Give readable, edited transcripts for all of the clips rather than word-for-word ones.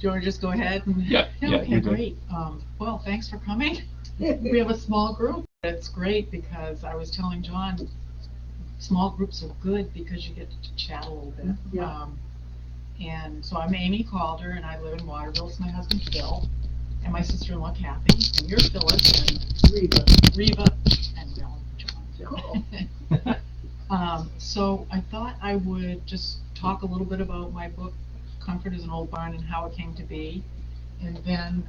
you want to just go ahead? And, Yeah, okay, you're good. great. Well, thanks for coming. We have a small group. It's great because I was telling John, small groups are good because you get to chat a little bit. Yeah. And so I'm Amy Calder, and I live in Waterville. It's my husband Phil, and my sister-in-law Kathy, and you're Phyllis, and Reba, and John. So I thought I would just talk a little bit about my book, Comfort is an Old Barn, and how it came to be, and then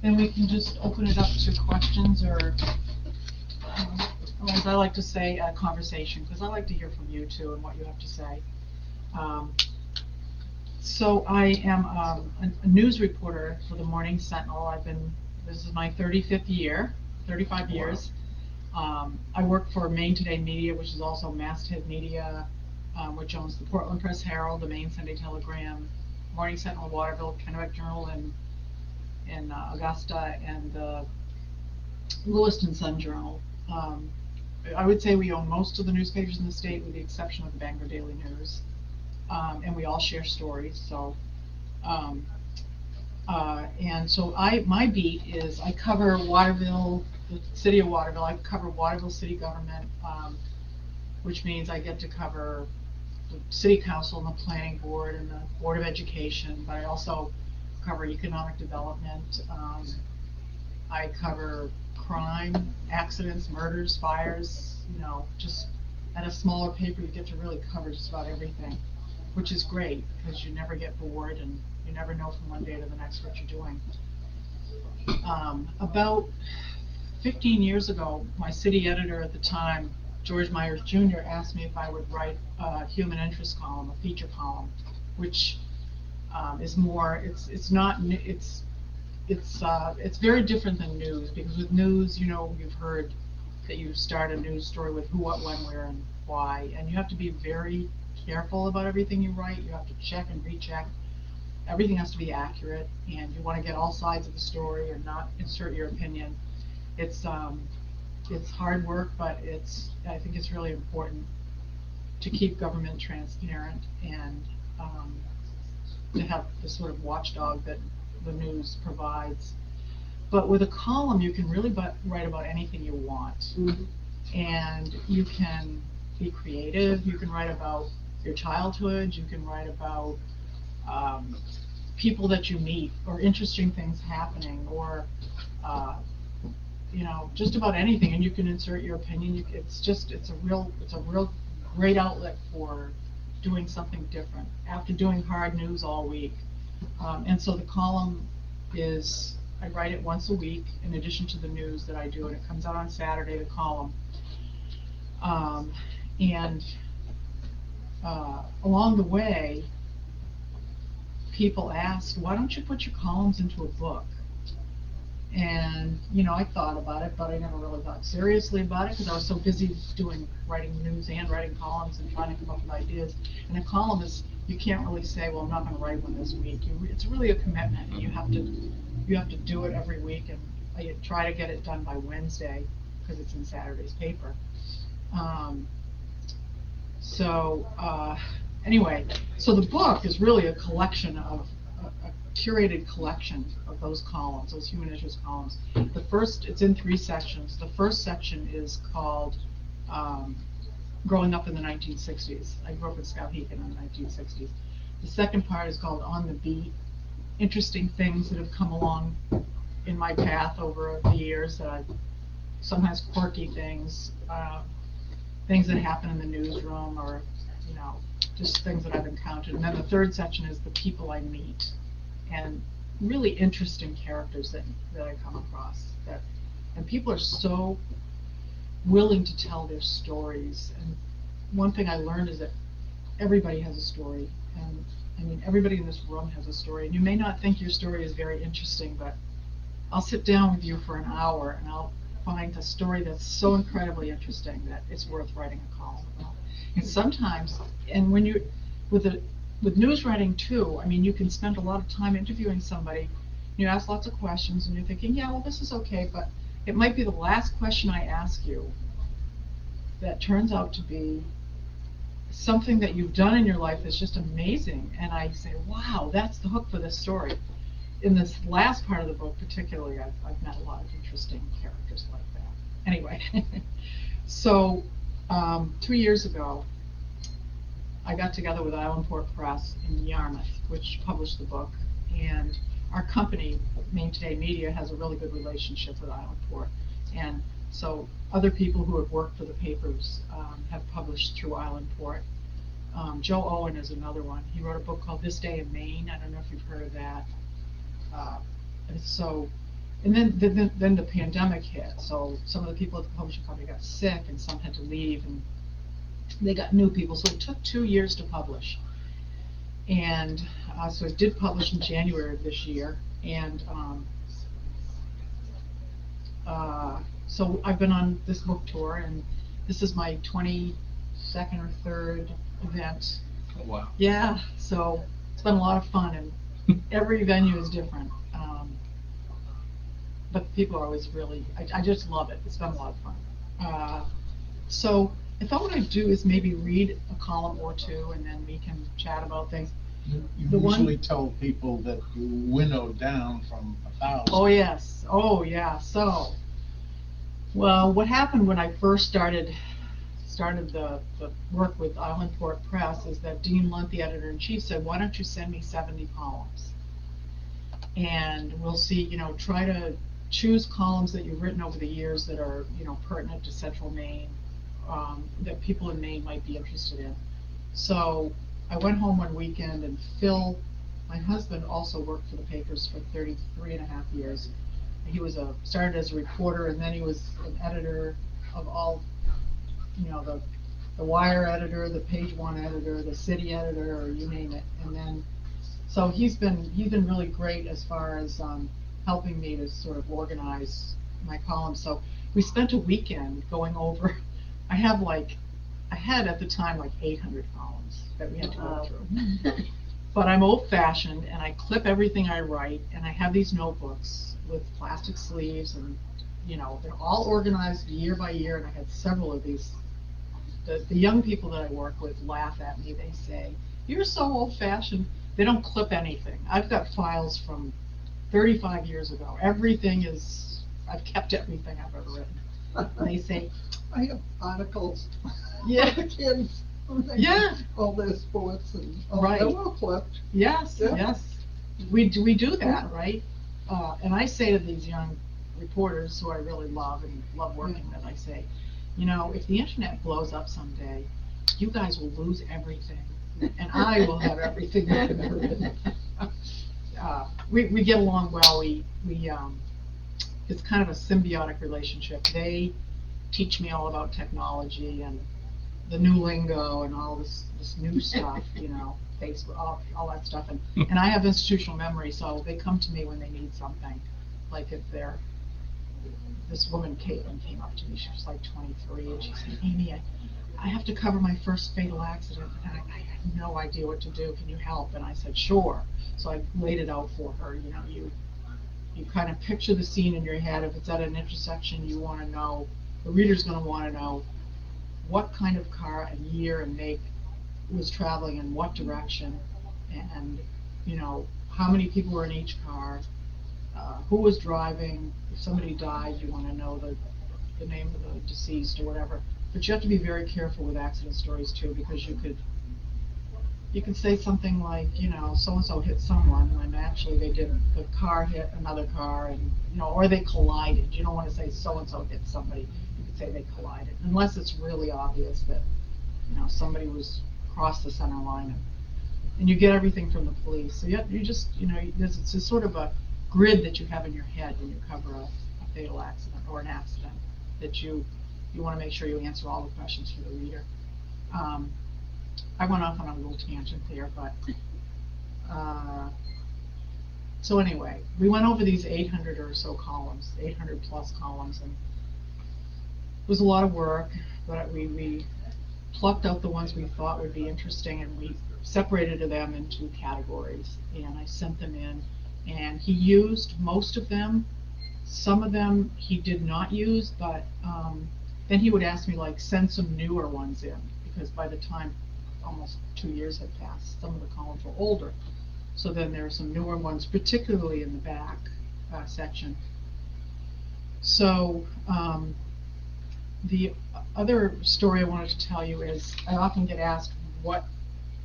we can just open it up to questions or, as I like to say, a conversation, because I like to hear from you too and what you have to say. So I am a news reporter for the Morning Sentinel. This is my 35th year, 35 years. I work for Maine Today Media, which is also Masthead Media, which owns the Portland Press Herald, the Maine Sunday Telegram, Morning Sentinel, Waterville, Kennebec Journal in Augusta, and the Lewiston Sun Journal. I would say we own most of the newspapers in the state, with the exception of the Bangor Daily News, and we all share stories. So, and so my beat is I cover Waterville, the city of Waterville. I cover Waterville city government, which means I get to cover the city council and the planning board and the board of education, but I also cover economic development. I cover crime, accidents, murders, fires, just at a smaller paper you get to really cover just about everything, which is great because you never get bored and you never know from one day to the next what you're doing. About 15 years ago, my city editor at the time, George Myers Jr., asked me if I would write a human interest column, a feature column, which is more, it's very different than news, because with news, you've heard that you start a news story with who, what, when, where, and why, and you have to be very careful about everything you write. You have to check and recheck. Everything has to be accurate, and you want to get all sides of the story and not insert your opinion. It's hard work, but I think it's really important to keep government transparent and to have the sort of watchdog that the news provides. But with a column, you can really write about anything you want. Mm-hmm. And you can be creative. You can write about your childhood. You can write about people that you meet, or interesting things happening, or just about anything. And you can insert your opinion. It's a real great outlet for doing something different after doing hard news all week. And so the column is, I write it once a week in addition to the news that I do, and it comes out on Saturday, the column. Along the way, people asked, why don't you put your columns into a book? And, I thought about it, but I never really thought seriously about it because I was so busy writing news and writing columns and trying to come up with ideas. And a column is, you can't really say, well, I'm not going to write one this week. It's really a commitment, and you have to do it every week, and I try to get it done by Wednesday because it's in Saturday's paper. Anyway, so the book is really a collection of a curated collection of those columns, those human interest columns. It's in 3 sections. The first section is called Growing Up in the 1960s. I grew up in Skowhegan in the 1960s. The second part is called On the Beat, interesting things that have come along in my path over the years, sometimes quirky things, things that happen in the newsroom, or just things that I've encountered. And then the third section is the people I meet, and really interesting characters that I come across. And people are so willing to tell their stories. And one thing I learned is that everybody has a story, and I mean, everybody in this room has a story. And you may not think your story is very interesting, but I'll sit down with you for an hour and I'll find a story that's so incredibly interesting that it's worth writing a column about. And sometimes, and with news writing too, I mean, you can spend a lot of time interviewing somebody. You ask lots of questions, and you're thinking, yeah, well, this is okay, but it might be the last question I ask you that turns out to be something that you've done in your life that's just amazing, and I say, wow, that's the hook for this story. In this last part of the book particularly, I've met a lot of interesting characters like that. Anyway, so 3 years ago, I got together with Islandport Press in Yarmouth, which published the book, and our company, Maine Today Media, has a really good relationship with Islandport, and so other people who have worked for the papers have published through Islandport. Joe Owen is another one. He wrote a book called This Day in Maine. I don't know if you've heard of that. And so, and then the pandemic hit, so some of the people at the publishing company got sick, and some had to leave, and they got new people, so it took 2 years to publish. And so it did publish in January of this year, and so I've been on this book tour, and this is my 22nd or 3rd event. Oh, wow. Yeah, so it's been a lot of fun, and every venue is different. But people are always really, I just love it. It's been a lot of fun. So I thought what I'd do is maybe read a column or two, and then we can chat about things. You The usually one- tell people that you winnow down from 1,000. Oh, yes. Oh, yeah. So, well, what happened when I first started the work with Islandport Press is that Dean Lunt, the editor-in-chief, said, why don't you send me 70 columns? And we'll see, try to choose columns that you've written over the years that are, pertinent to central Maine, that people in Maine might be interested in. So I went home one weekend, and Phil, my husband, also worked for the papers for 33 and a half years. He was started as a reporter, and then he was an editor of all, the Wire editor, the Page One editor, the City editor, or you name it. And then, so he's been really great as far as helping me to sort of organize my columns. So we spent a weekend going over. I had at the time like 800 columns that we had to go through. But I'm old-fashioned, and I clip everything I write, and I have these notebooks with plastic sleeves, and they're all organized year by year, and I had several of these. The young people that I work with laugh at me. They say, "You're so old-fashioned." They don't clip anything. I've got files from 35 years ago. I've kept everything I've ever written. And they say, I have articles. Yeah. The kids. Yeah. All their sports and all Right. they're well clipped. yes, Yeah. yes, we do that, right? And I say to these young reporters who I really love and love working with, I say, if the internet blows up someday, you guys will lose everything, and I will have everything that I've ever written. We get along well. It's kind of a symbiotic relationship. They teach me all about technology and the new lingo and all this new stuff, Facebook, all that stuff. And I have institutional memory, so they come to me when they need something. Like if this woman, Caitlin, came up to me. She was like 23, and she said, Amy, I have to cover my first fatal accident, and I have no idea what to do. Can you help? And I said, sure. So I laid it out for her. You kind of picture the scene in your head. If it's at an intersection, you want to know, the reader's going to want to know what kind of car and year and make was traveling in what direction, and how many people were in each car, who was driving. If somebody died, you want to know the name of the deceased or whatever. But you have to be very careful with accident stories too, because you could say something like, so-and-so hit someone, when actually the car hit another car, and, or they collided. You don't want to say so-and-so hit somebody. You could say they collided, unless it's really obvious that, somebody was across the center line, and you get everything from the police. So you just, it's a sort of a grid that you have in your head when you cover a fatal accident or an accident, that you want to make sure you answer all the questions for the reader. I went off on a little tangent there, but so anyway, we went over these 800 or so columns, 800 plus columns, and it was a lot of work, but we plucked out the ones we thought would be interesting, and we separated them into categories, and I sent them in, and he used most of them. Some of them he did not use, but then he would ask me, like, send some newer ones in, because by the time almost 2 years had passed. Some of the columns were older. So then there are some newer ones, particularly in the back section. So the other story I wanted to tell you is I often get asked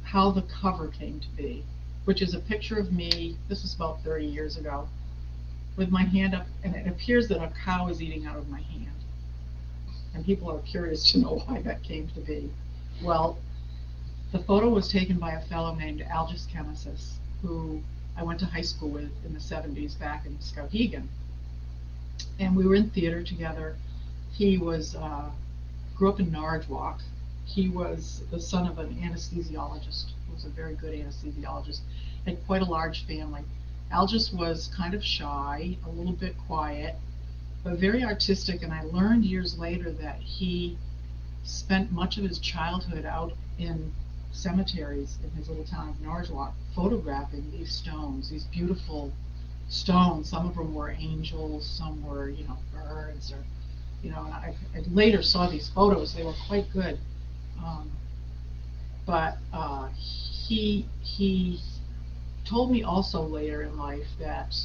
how the cover came to be, which is a picture of me, this is about 30 years ago, with my hand up, and it appears that a cow is eating out of my hand. And people are curious to know why that came to be. Well, the photo was taken by a fellow named Algis Chemisis, who I went to high school with in the 70s back in Skowhegan. And we were in theater together. He was grew up in Norwalk. He was the son of an anesthesiologist, who was a very good anesthesiologist, had quite a large family. Algis was kind of shy, a little bit quiet, but very artistic, and I learned years later that he spent much of his childhood out in cemeteries in his little town of Norwalk, photographing these stones, these beautiful stones. Some of them were angels, some were, birds, or, and I later saw these photos. They were quite good. But he told me also later in life that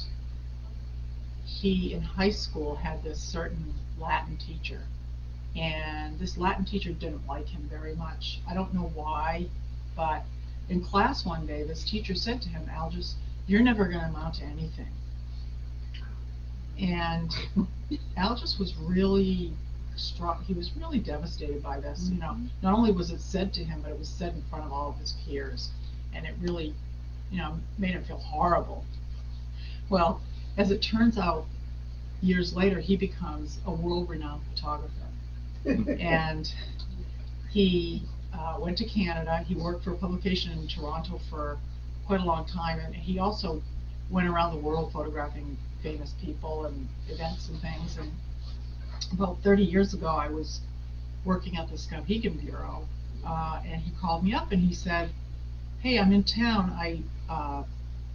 he, in high school, had this certain Latin teacher. And this Latin teacher didn't like him very much. I don't know why, but in class one day, this teacher said to him, Algis, you're never going to amount to anything. And Algis was really struck, he was really devastated by this. Not only was it said to him, but it was said in front of all of his peers. And it really, made him feel horrible. Well, as it turns out, years later, he becomes a world-renowned photographer. And he went to Canada. He worked for a publication in Toronto for quite a long time, and he also went around the world photographing famous people and events and things. And about 30 years ago, I was working at the Skowhegan Bureau, and he called me up and he said, hey, I'm in town. I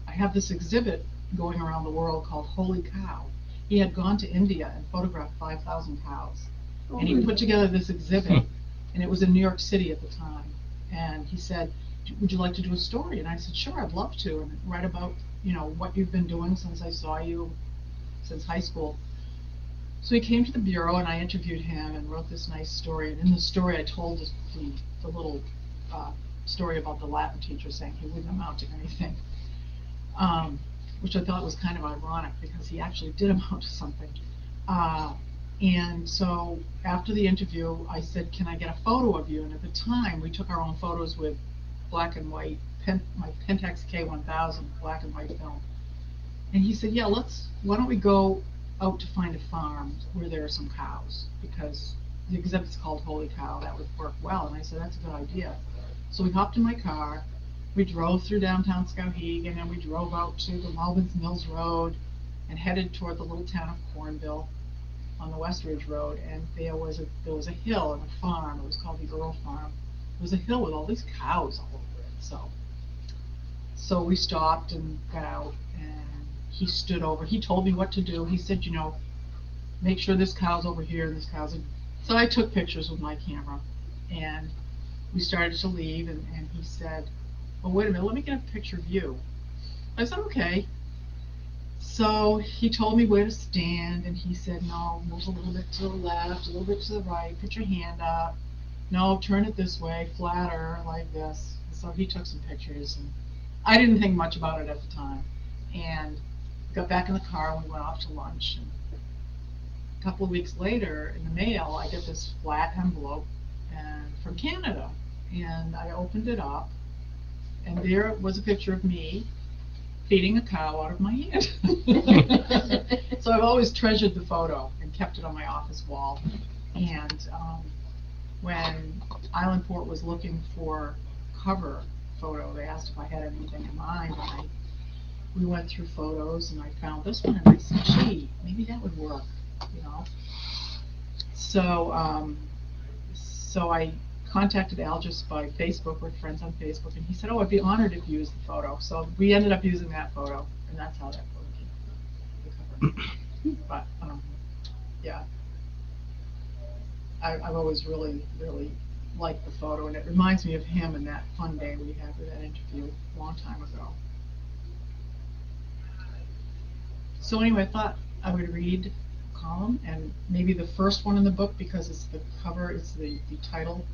have this exhibit going around the world called Holy Cow. He had gone to India and photographed 5,000 cows. And he put together this exhibit, and it was in New York City at the time. And he said, would you like to do a story? And I said, sure, I'd love to, and write about, what you've been doing since I saw you, since high school. So he came to the Bureau, and I interviewed him and wrote this nice story. And in the story, I told the little story about the Latin teacher saying he wouldn't amount to anything, which I thought was kind of ironic because he actually did amount to something. And so after the interview, I said, can I get a photo of you? And at the time, we took our own photos with black and white, my Pentax K1000 black and white film. And he said, yeah, why don't we go out to find a farm where there are some cows? Because the exhibit's called Holy Cow, that would work well. And I said, that's a good idea. So we hopped in my car, we drove through downtown Skowhegan, and we drove out to the Melvin's Mills Road and headed toward the little town of Cornville on the West Ridge Road. And there was a hill and a farm. It was called the Earl Farm. It was a hill with all these cows all over it. So we stopped and got out, and he stood over. He told me what to do. He said, make sure this cow's over here and this cow's in. So I took pictures with my camera, and we started to leave, and he said, well, wait a minute, let me get a picture of you. I said, okay. So he told me where to stand, and he said, no, move a little bit to the left, a little bit to the right, put your hand up. No, turn it this way, flatter, like this. So he took some pictures, and I didn't think much about it at the time. And got back in the car, and we went off to lunch. And a couple of weeks later, in the mail, I get this flat envelope from Canada. And I opened it up, and there was a picture of me feeding a cow out of my hand. So I've always treasured the photo and kept it on my office wall. And when Islandport was looking for cover photo, they asked if I had anything in mind, and we went through photos, and I found this one, and I said, gee, maybe that would work, So, so I contacted Algis by Facebook, we're friends on Facebook, and he said, oh, I'd be honored if you used the photo. So we ended up using that photo, and that's how that photo came to the cover. But, yeah, I've always really, really like the photo, and it reminds me of him and that fun day we had with that interview a long time ago. So anyway, I thought I would read a column, and maybe the first one in the book, because it's the cover, it's the title,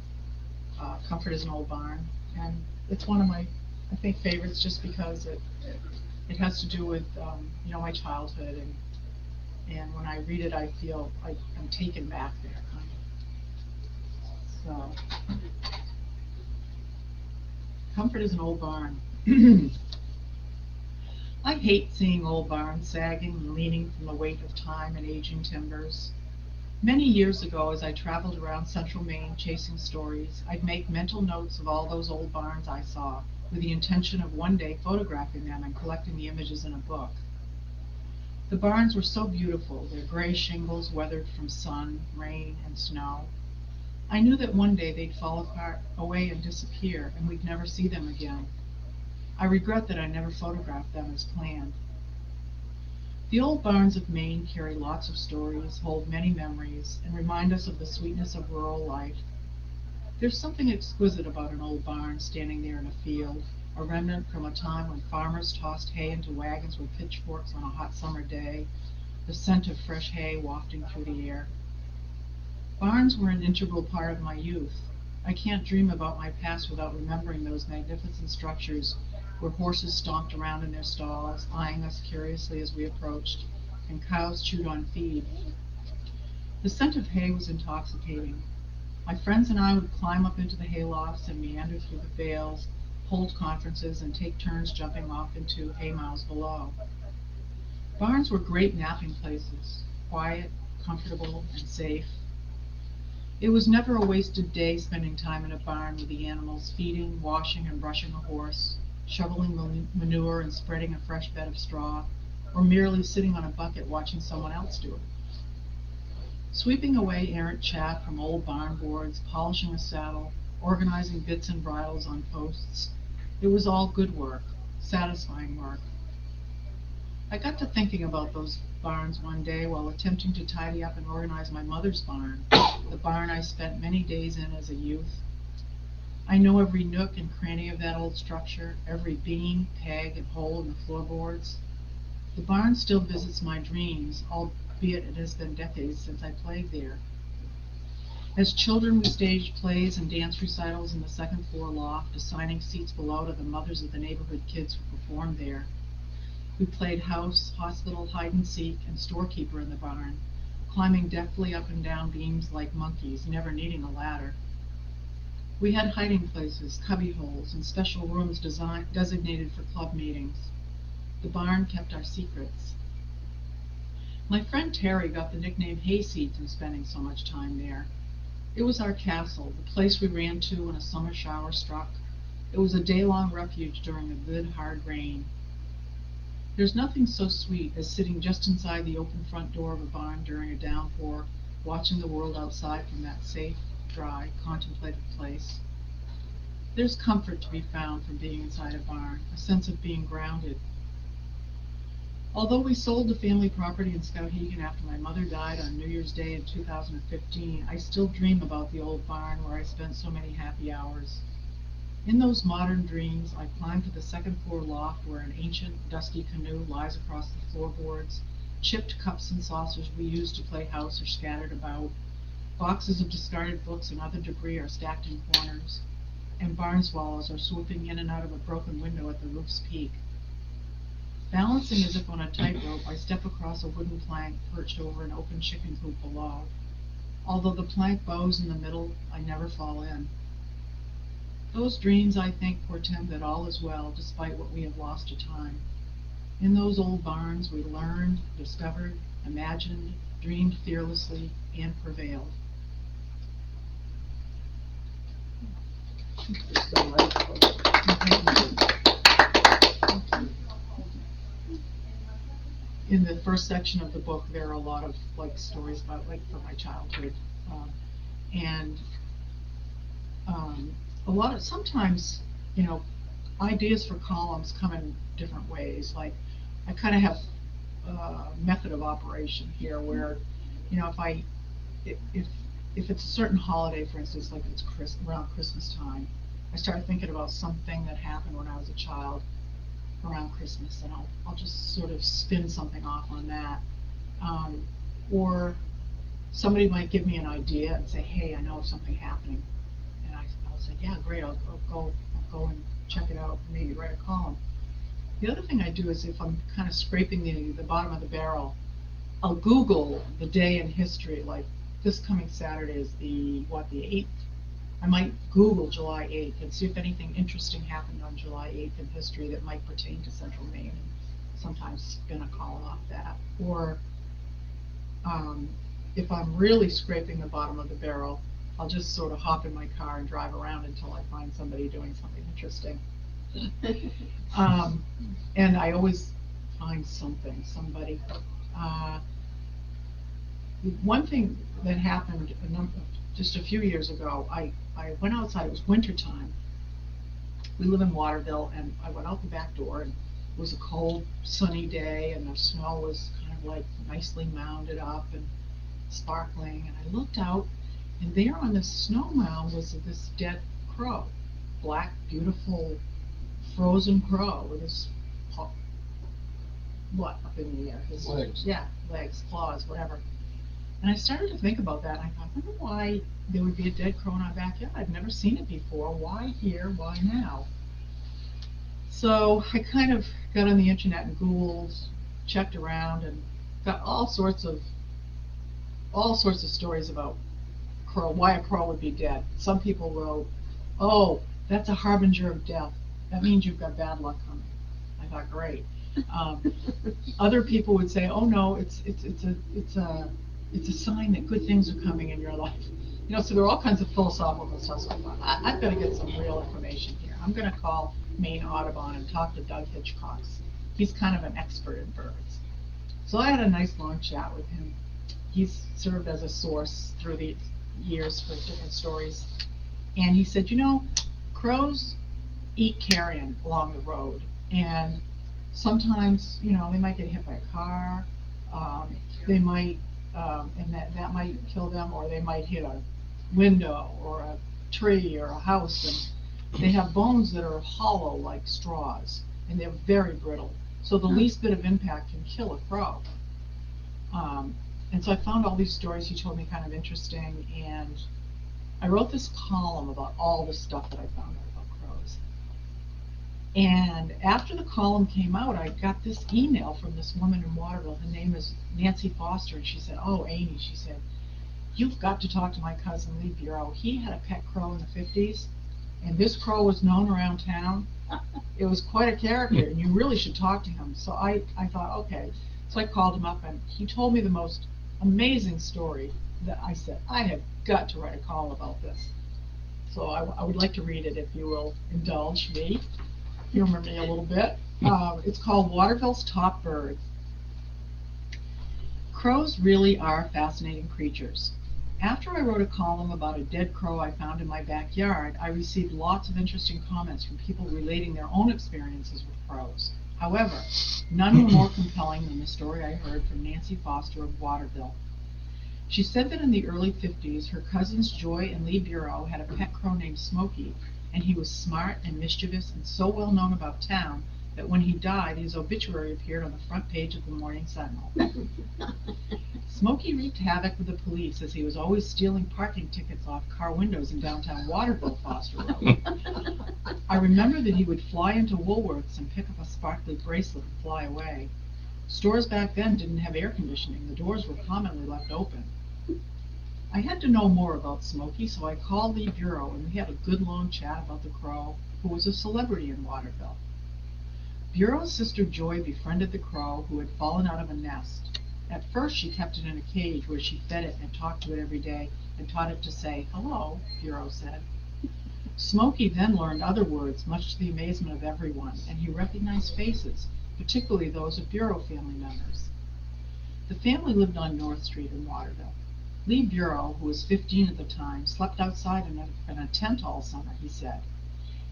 Comfort is an Old Barn. And it's one of my, I think, favorites, just because it has to do with, my childhood, and when I read it, I feel like I'm taken back there, kind of. So, Comfort is an Old Barn. I hate seeing old barns sagging and leaning from the weight of time and aging timbers. Many years ago, as I traveled around central Maine chasing stories, I'd make mental notes of all those old barns I saw, with the intention of one day photographing them and collecting the images in a book. The barns were so beautiful, their gray shingles weathered from sun, rain, and snow. I knew that one day they'd fall apart, away and disappear, and we'd never see them again. I regret that I never photographed them as planned. The old barns of Maine carry lots of stories, hold many memories, and remind us of the sweetness of rural life. There's something exquisite about an old barn standing there in a field, a remnant from a time when farmers tossed hay into wagons with pitchforks on a hot summer day, the scent of fresh hay wafting through the air. Barns were an integral part of my youth. I can't dream about my past without remembering those magnificent structures where horses stomped around in their stalls, eyeing us curiously as we approached, and cows chewed on feed. The scent of hay was intoxicating. My friends and I would climb up into the haylofts and meander through the bales, hold conferences, and take turns jumping off into haymows below. Barns were great napping places, quiet, comfortable, and safe. It was never a wasted day spending time in a barn with the animals, feeding, washing, and brushing a horse, shoveling manure and spreading a fresh bed of straw, or merely sitting on a bucket watching someone else do it. Sweeping away errant chaff from old barn boards, polishing a saddle, organizing bits and bridles on posts, it was all good work, satisfying work. I got to thinking about those barns one day while attempting to tidy up and organize my mother's barn, the barn I spent many days in as a youth. I know every nook and cranny of that old structure, every beam, peg, and hole in the floorboards. The barn still visits my dreams, albeit it has been decades since I played there. As children, we staged plays and dance recitals in the second floor loft, assigning seats below to the mothers of the neighborhood kids who performed there. We played house, hospital, hide and seek, and storekeeper in the barn, climbing deftly up and down beams like monkeys, never needing a ladder. We had hiding places, cubby holes, and special rooms designated for club meetings. The barn kept our secrets. My friend Terry got the nickname Hayseed from spending so much time there. It was our castle, the place we ran to when a summer shower struck. It was a day-long refuge during a good, hard rain. There's nothing so sweet as sitting just inside the open front door of a barn during a downpour, watching the world outside from that safe, dry, contemplative place. There's comfort to be found from being inside a barn, a sense of being grounded. Although we sold the family property in Skowhegan after my mother died on New Year's Day in 2015, I still dream about the old barn where I spent so many happy hours. In those modern dreams, I climb to the second floor loft where an ancient, dusty canoe lies across the floorboards. Chipped cups and saucers we used to play house are scattered about. Boxes of discarded books and other debris are stacked in corners, and barn swallows are swooping in and out of a broken window at the roof's peak. Balancing as if on a tightrope, I step across a wooden plank perched over an open chicken coop below. Although the plank bows in the middle, I never fall in. Those dreams, I think, portend that all is well, despite what we have lost to time. In those old barns, we learned, discovered, imagined, dreamed fearlessly, and prevailed. It's delightful. In the first section of the book, there are a lot of stories about from my childhood, and a lot of sometimes, ideas for columns come in different ways. Like I kind of have a method of operation here where, if if it's a certain holiday, for instance, like it's around Christmas time, I start thinking about something that happened when I was a child around Christmas, and I'll just sort of spin something off on that. Or somebody might give me an idea and say, hey, I know of something happening. And I'll say, yeah, great, I'll go and check it out, maybe write a column. The other thing I do is if I'm kind of scraping the bottom of the barrel, I'll Google the day in history, like this coming Saturday is the 8th. I might Google July 8th and see if anything interesting happened on July 8th in history that might pertain to Central Maine, and sometimes spin a column off that. Or if I'm really scraping the bottom of the barrel, I'll just sort of hop in my car and drive around until I find somebody doing something interesting. And I always find somebody. One thing that happened just a few years ago, I went outside, it was wintertime. We live in Waterville, and I went out the back door, and it was a cold, sunny day, and the snow was kind of like nicely mounded up and sparkling, and I looked out, and there on the snow mound was this dead crow, black, beautiful, frozen crow with his up in the air? His legs. Yeah, legs, claws, whatever. And I started to think about that, and I thought, I wonder why there would be a dead crow in our backyard. I've never seen it before. Why here? Why now? So I kind of got on the internet and Googled, checked around, and got all sorts of stories about crow, why a crow would be dead. Some people wrote, oh, that's a harbinger of death. That means you've got bad luck coming. I thought, great. Other people would say, oh no, it's a sign that good things are coming in your life. So there are all kinds of philosophical stuff. So I thought, I've got to get some real information here. I'm going to call Maine Audubon and talk to Doug Hitchcox. He's kind of an expert in birds. So I had a nice long chat with him. He's served as a source through the years for different stories. And he said, crows eat carrion along the road. And sometimes, they might get hit by a car. They might, and that might kill them, or they might hit a window or a tree or a house. And they have bones that are hollow like straws, and they're very brittle. So the least bit of impact can kill a crow. And so I found all these stories he told me kind of interesting, and I wrote this column about all the stuff that I found out about crows. And after the column came out, I got this email from this woman in Waterville. Her name is Nancy Foster, and she said, oh, Amy, she said, you've got to talk to my cousin Lee Bureau. He had a pet crow in the 50s, and this crow was known around town. It was quite a character, and you really should talk to him. So I thought, okay. So I called him up, and he told me the most amazing story that I said, I have got to write a column about this. So I would like to read it if you will indulge me, humor me a little bit. It's called Waterville's Top Birds. Crows really are fascinating creatures. After I wrote a column about a dead crow I found in my backyard, I received lots of interesting comments from people relating their own experiences with crows. However, none were more compelling than the story I heard from Nancy Foster of Waterville. She said that in the early 50s, her cousins Joy and Lee Bureau had a pet crow named Smokey, and he was smart and mischievous and so well known about town that when he died, his obituary appeared on the front page of the Morning Sentinel. Smokey wreaked havoc with the police as he was always stealing parking tickets off car windows in downtown Waterville, Foster wrote. I remember that he would fly into Woolworths and pick up a sparkly bracelet and fly away. Stores back then didn't have air conditioning. The doors were commonly left open. I had to know more about Smokey, so I called Lee Bureau, and we had a good long chat about the crow, who was a celebrity in Waterville. Bureau's sister Joy befriended the crow, who had fallen out of a nest. At first, she kept it in a cage where she fed it and talked to it every day and taught it to say, hello, Bureau said. Smokey then learned other words, much to the amazement of everyone, and he recognized faces, particularly those of Bureau family members. The family lived on North Street in Waterville. Lee Bureau, who was 15 at the time, slept outside in a tent all summer, he said.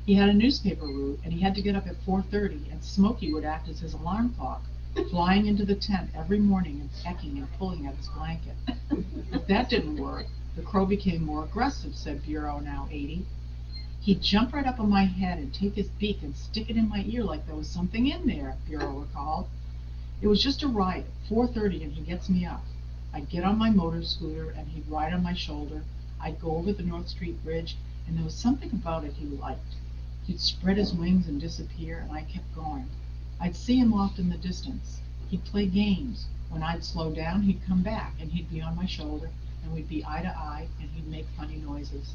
He had a newspaper route, and he had to get up at 4:30, and Smokey would act as his alarm clock, flying into the tent every morning and pecking and pulling at his blanket. If that didn't work, The crow became more aggressive, said Bureau, now 80. He'd jump right up on my head and take his beak and stick it in my ear like there was something in there, Bureau recalled. It was just a ride at 4:30 and he gets me up. I'd get on my motor scooter and he'd ride on my shoulder. I'd go over the North Street Bridge, and there was something about it he liked. He'd spread his wings and disappear, and I kept going. I'd see him off in the distance. He'd play games. When I'd slow down, he'd come back, and he'd be on my shoulder, and we'd be eye to eye, and he'd make funny noises.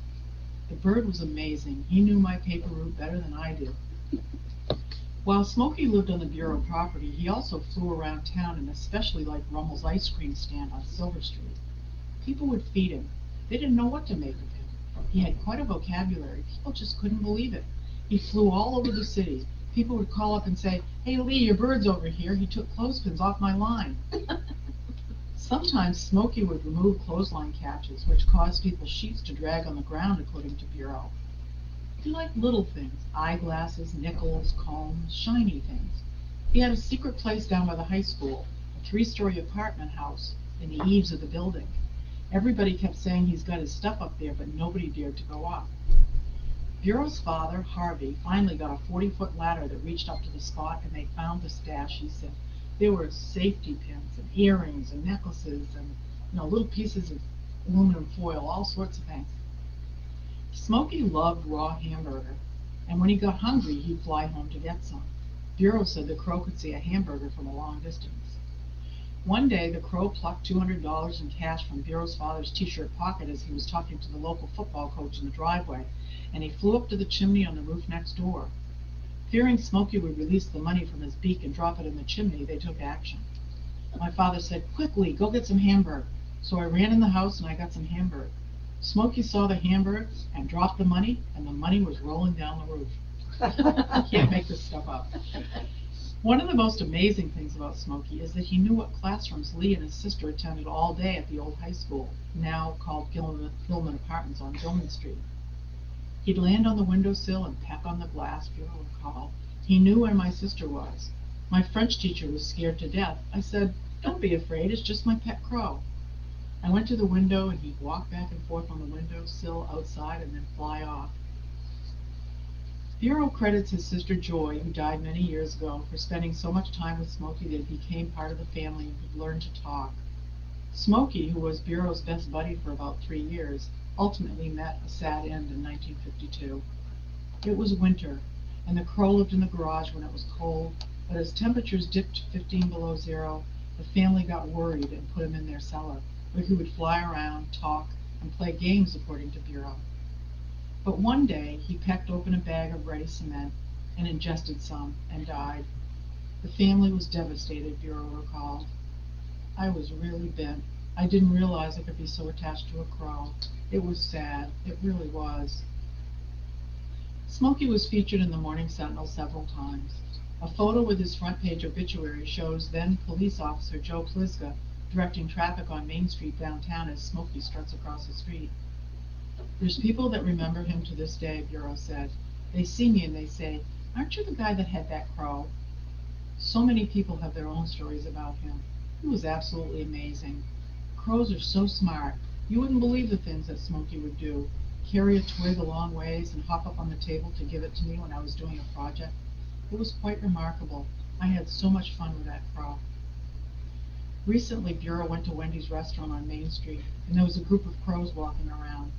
The bird was amazing. He knew my paper route better than I did. While Smokey lived on the Bureau property, he also flew around town and especially liked Rummel's ice cream stand on Silver Street. People would feed him. They didn't know what to make of him. He had quite a vocabulary. People just couldn't believe it. He flew all over the city. People would call up and say, "Hey Lee, your bird's over here. He took clothespins off my line." Sometimes Smokey would remove clothesline catches, which caused people's sheets to drag on the ground, according to Bureau. He liked little things, eyeglasses, nickels, combs, shiny things. He had a secret place down by the high school, a 3-story apartment house in the eaves of the building. Everybody kept saying he's got his stuff up there, but nobody dared to go up. Bureau's father, Harvey, finally got a 40-foot ladder that reached up to the spot, and they found the stash, he said. There were safety pins and earrings and necklaces and little pieces of aluminum foil, all sorts of things. Smokey loved raw hamburger, and when he got hungry, he'd fly home to get some. Bureau said the crow could see a hamburger from a long distance. One day, the crow plucked $200 in cash from Bureau's father's t-shirt pocket as he was talking to the local football coach in the driveway, and he flew up to the chimney on the roof next door. Fearing Smokey would release the money from his beak and drop it in the chimney, they took action. My father said, "Quickly, go get some hamburger." So I ran in the house and I got some hamburger. Smokey saw the hamburger and dropped the money, and the money was rolling down the roof. You can't make this stuff up. One of the most amazing things about Smokey is that he knew what classrooms Lee and his sister attended all day at the old high school, now called Gilman Apartments on Gilman Street. He'd land on the windowsill and peck on the glass, Bureau recalled. He knew where my sister was. My French teacher was scared to death. I said, "Don't be afraid, it's just my pet crow." I went to the window, and he'd walk back and forth on the windowsill outside and then fly off. Bureau credits his sister Joy, who died many years ago, for spending so much time with Smokey that he became part of the family and could learn to talk. Smokey, who was Bureau's best buddy for about 3 years, ultimately met a sad end in 1952. It was winter, and the crow lived in the garage when it was cold, but as temperatures dipped 15 below zero, the family got worried and put him in their cellar, where he would fly around, talk, and play games, according to Bureau. But one day, he pecked open a bag of ready cement and ingested some and died. The family was devastated, Bureau recalled. I was really bent. I didn't realize I could be so attached to a crow. It was sad. It really was. Smokey was featured in the Morning Sentinel several times. A photo with his front page obituary shows then police officer Joe Pliska directing traffic on Main Street downtown as Smokey struts across the street. There's people that remember him to this day, Bureau said. They see me and they say, "Aren't you the guy that had that crow?" So many people have their own stories about him. He was absolutely amazing. Crows are so smart. You wouldn't believe the things that Smokey would do. Carry a twig a long ways and hop up on the table to give it to me when I was doing a project. It was quite remarkable. I had so much fun with that crow. Recently, Bureau went to Wendy's restaurant on Main Street, and there was a group of crows walking around.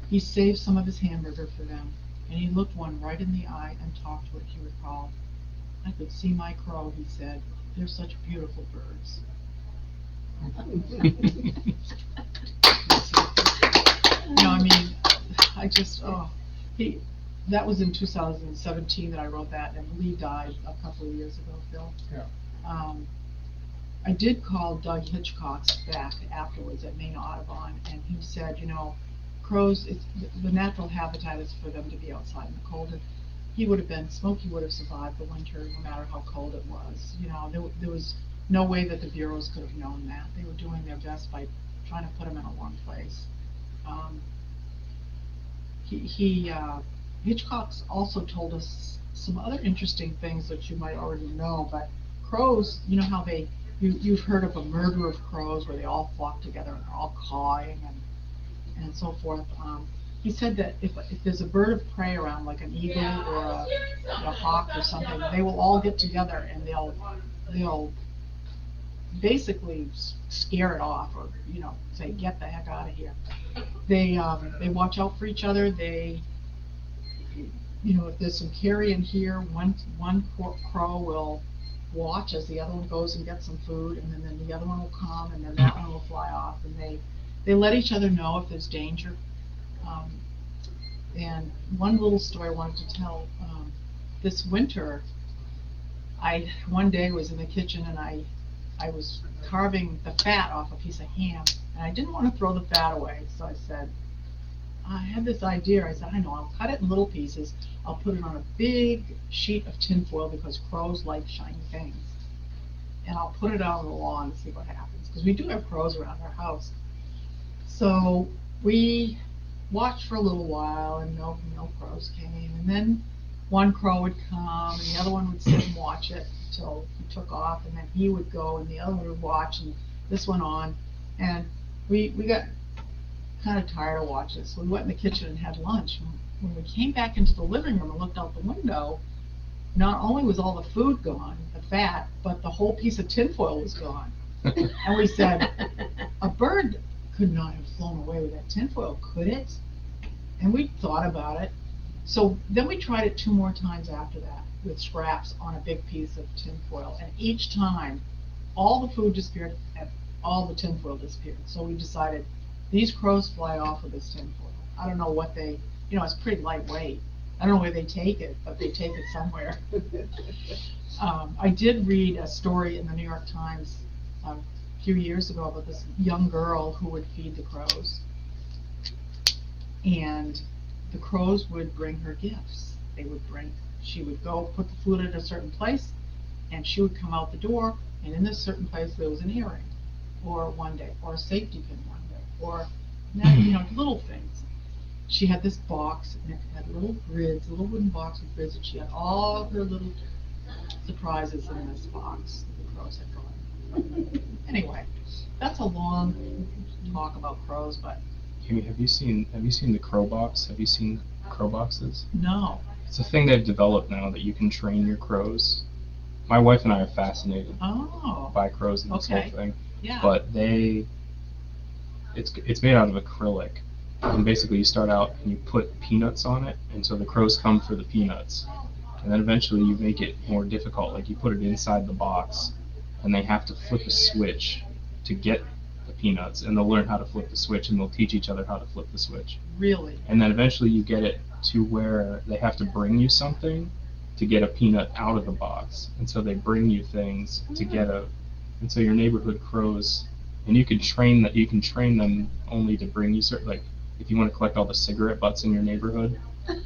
He saved some of his hamburger for them, and he looked one right in the eye and talked to it, he recalled. "I could see my crow," he said. "They're such beautiful birds." That was in 2017 that I wrote that, and Lee died a couple of years ago, Phil. Yeah. I did call Doug Hitchcock's back afterwards at Maine Audubon, and he said, crows, the natural habitat is for them to be outside in the cold. And Smokey would have survived the winter no matter how cold it was. There was no way that the bureaus could have known that. They were doing their best by trying to put him in a warm place. Hitchcock's also told us some other interesting things that you might already know, but crows, you know how you've heard of a murder of crows where they all flock together and they're all cawing, and and so forth. He said that if there's a bird of prey around, like an eagle or a hawk or something, they will all get together and they'll basically scare it off, or say, get the heck out of here. They watch out for each other. They, if there's some carrion here, one crow will watch as the other one goes and gets some food, and then the other one will come, and then that one will fly off, and they let each other know if there's danger. And one little story I wanted to tell, this winter, one day was in the kitchen and I was carving the fat off a piece of ham, and I didn't want to throw the fat away, so I said, I had this idea. I said, I know, I'll cut it in little pieces, I'll put it on a big sheet of tinfoil because crows like shiny things, and I'll put it out on the lawn and see what happens, because we do have crows around our house. So we watched for a little while, and no crows came, and then one crow would come, and the other one would sit and watch it until he took off, and then he would go, and the other one would watch, and this went on, and we got kind of tired of watching, so we went in the kitchen and had lunch. When we came back into the living room and looked out the window, not only was all the food gone, the fat, but the whole piece of tinfoil was gone. And we said, a bird could not have flown away with that tinfoil, could it? And we thought about it. So then we tried it 2 more times after that with scraps on a big piece of tinfoil. And each time, all the food disappeared and all the tinfoil disappeared. So we decided, these crows fly off with this tinfoil. I don't know what they, it's pretty lightweight. I don't know where they take it, but they take it somewhere. I did read a story in the New York Times a few years ago about this young girl who would feed the crows. And the crows would bring her gifts. She would go put the food at a certain place, and she would come out the door, and in this certain place there was an earring, or a safety pin one day, or little things. She had this box, and it had little grids, a little wooden box with grids, and she had all of her little surprises in this box that the crows had gone. Anyway, that's a long talk about crows, but. Amy, have you seen the crow box? Have you seen crow boxes? No. It's a thing they've developed now that you can train your crows. My wife and I are fascinated by crows and this whole thing. Yeah. But it's made out of acrylic, and basically you start out and you put peanuts on it, and so the crows come for the peanuts, and then eventually you make it more difficult, like you put it inside the box, and they have to flip a switch to get the peanuts, and they'll learn how to flip the switch, and they'll teach each other how to flip the switch. Really? And then eventually you get it to where they have to bring you something to get a peanut out of the box, and so they bring you things to get and so your neighborhood crows, and you can train them only to bring you certain, like if you want to collect all the cigarette butts in your neighborhood,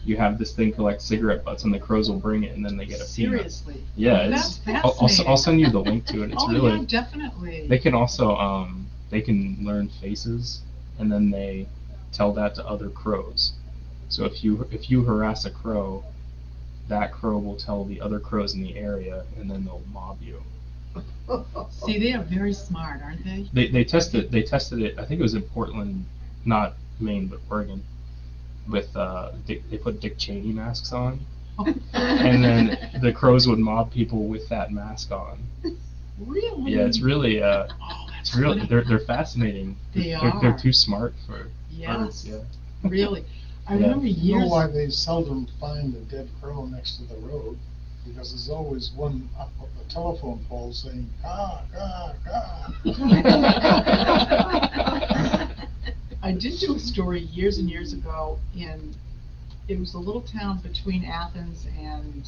you have this thing collect cigarette butts, and the crows will bring it, and then they get a peanut. Seriously? Yeah, That's fascinating. I'll send you the link to it. It's really. Yeah, definitely. They can also they can learn faces, and then they tell that to other crows. So if you harass a crow, that crow will tell the other crows in the area, and then they'll mob you. See, they are very smart, aren't they? They tested it. I think it was in Portland, not Maine, but Oregon. With they put Dick Cheney masks on, and then the crows would mob people with that mask on. Really? Yeah, it's really they're fascinating. They're too smart for birds. Yeah. Really. I remember years. You know why they seldom find a dead crow next to the road? Because there's always one up on the telephone pole saying, "Caw, caw, caw." I did do a story years and years ago it was a little town between Athens and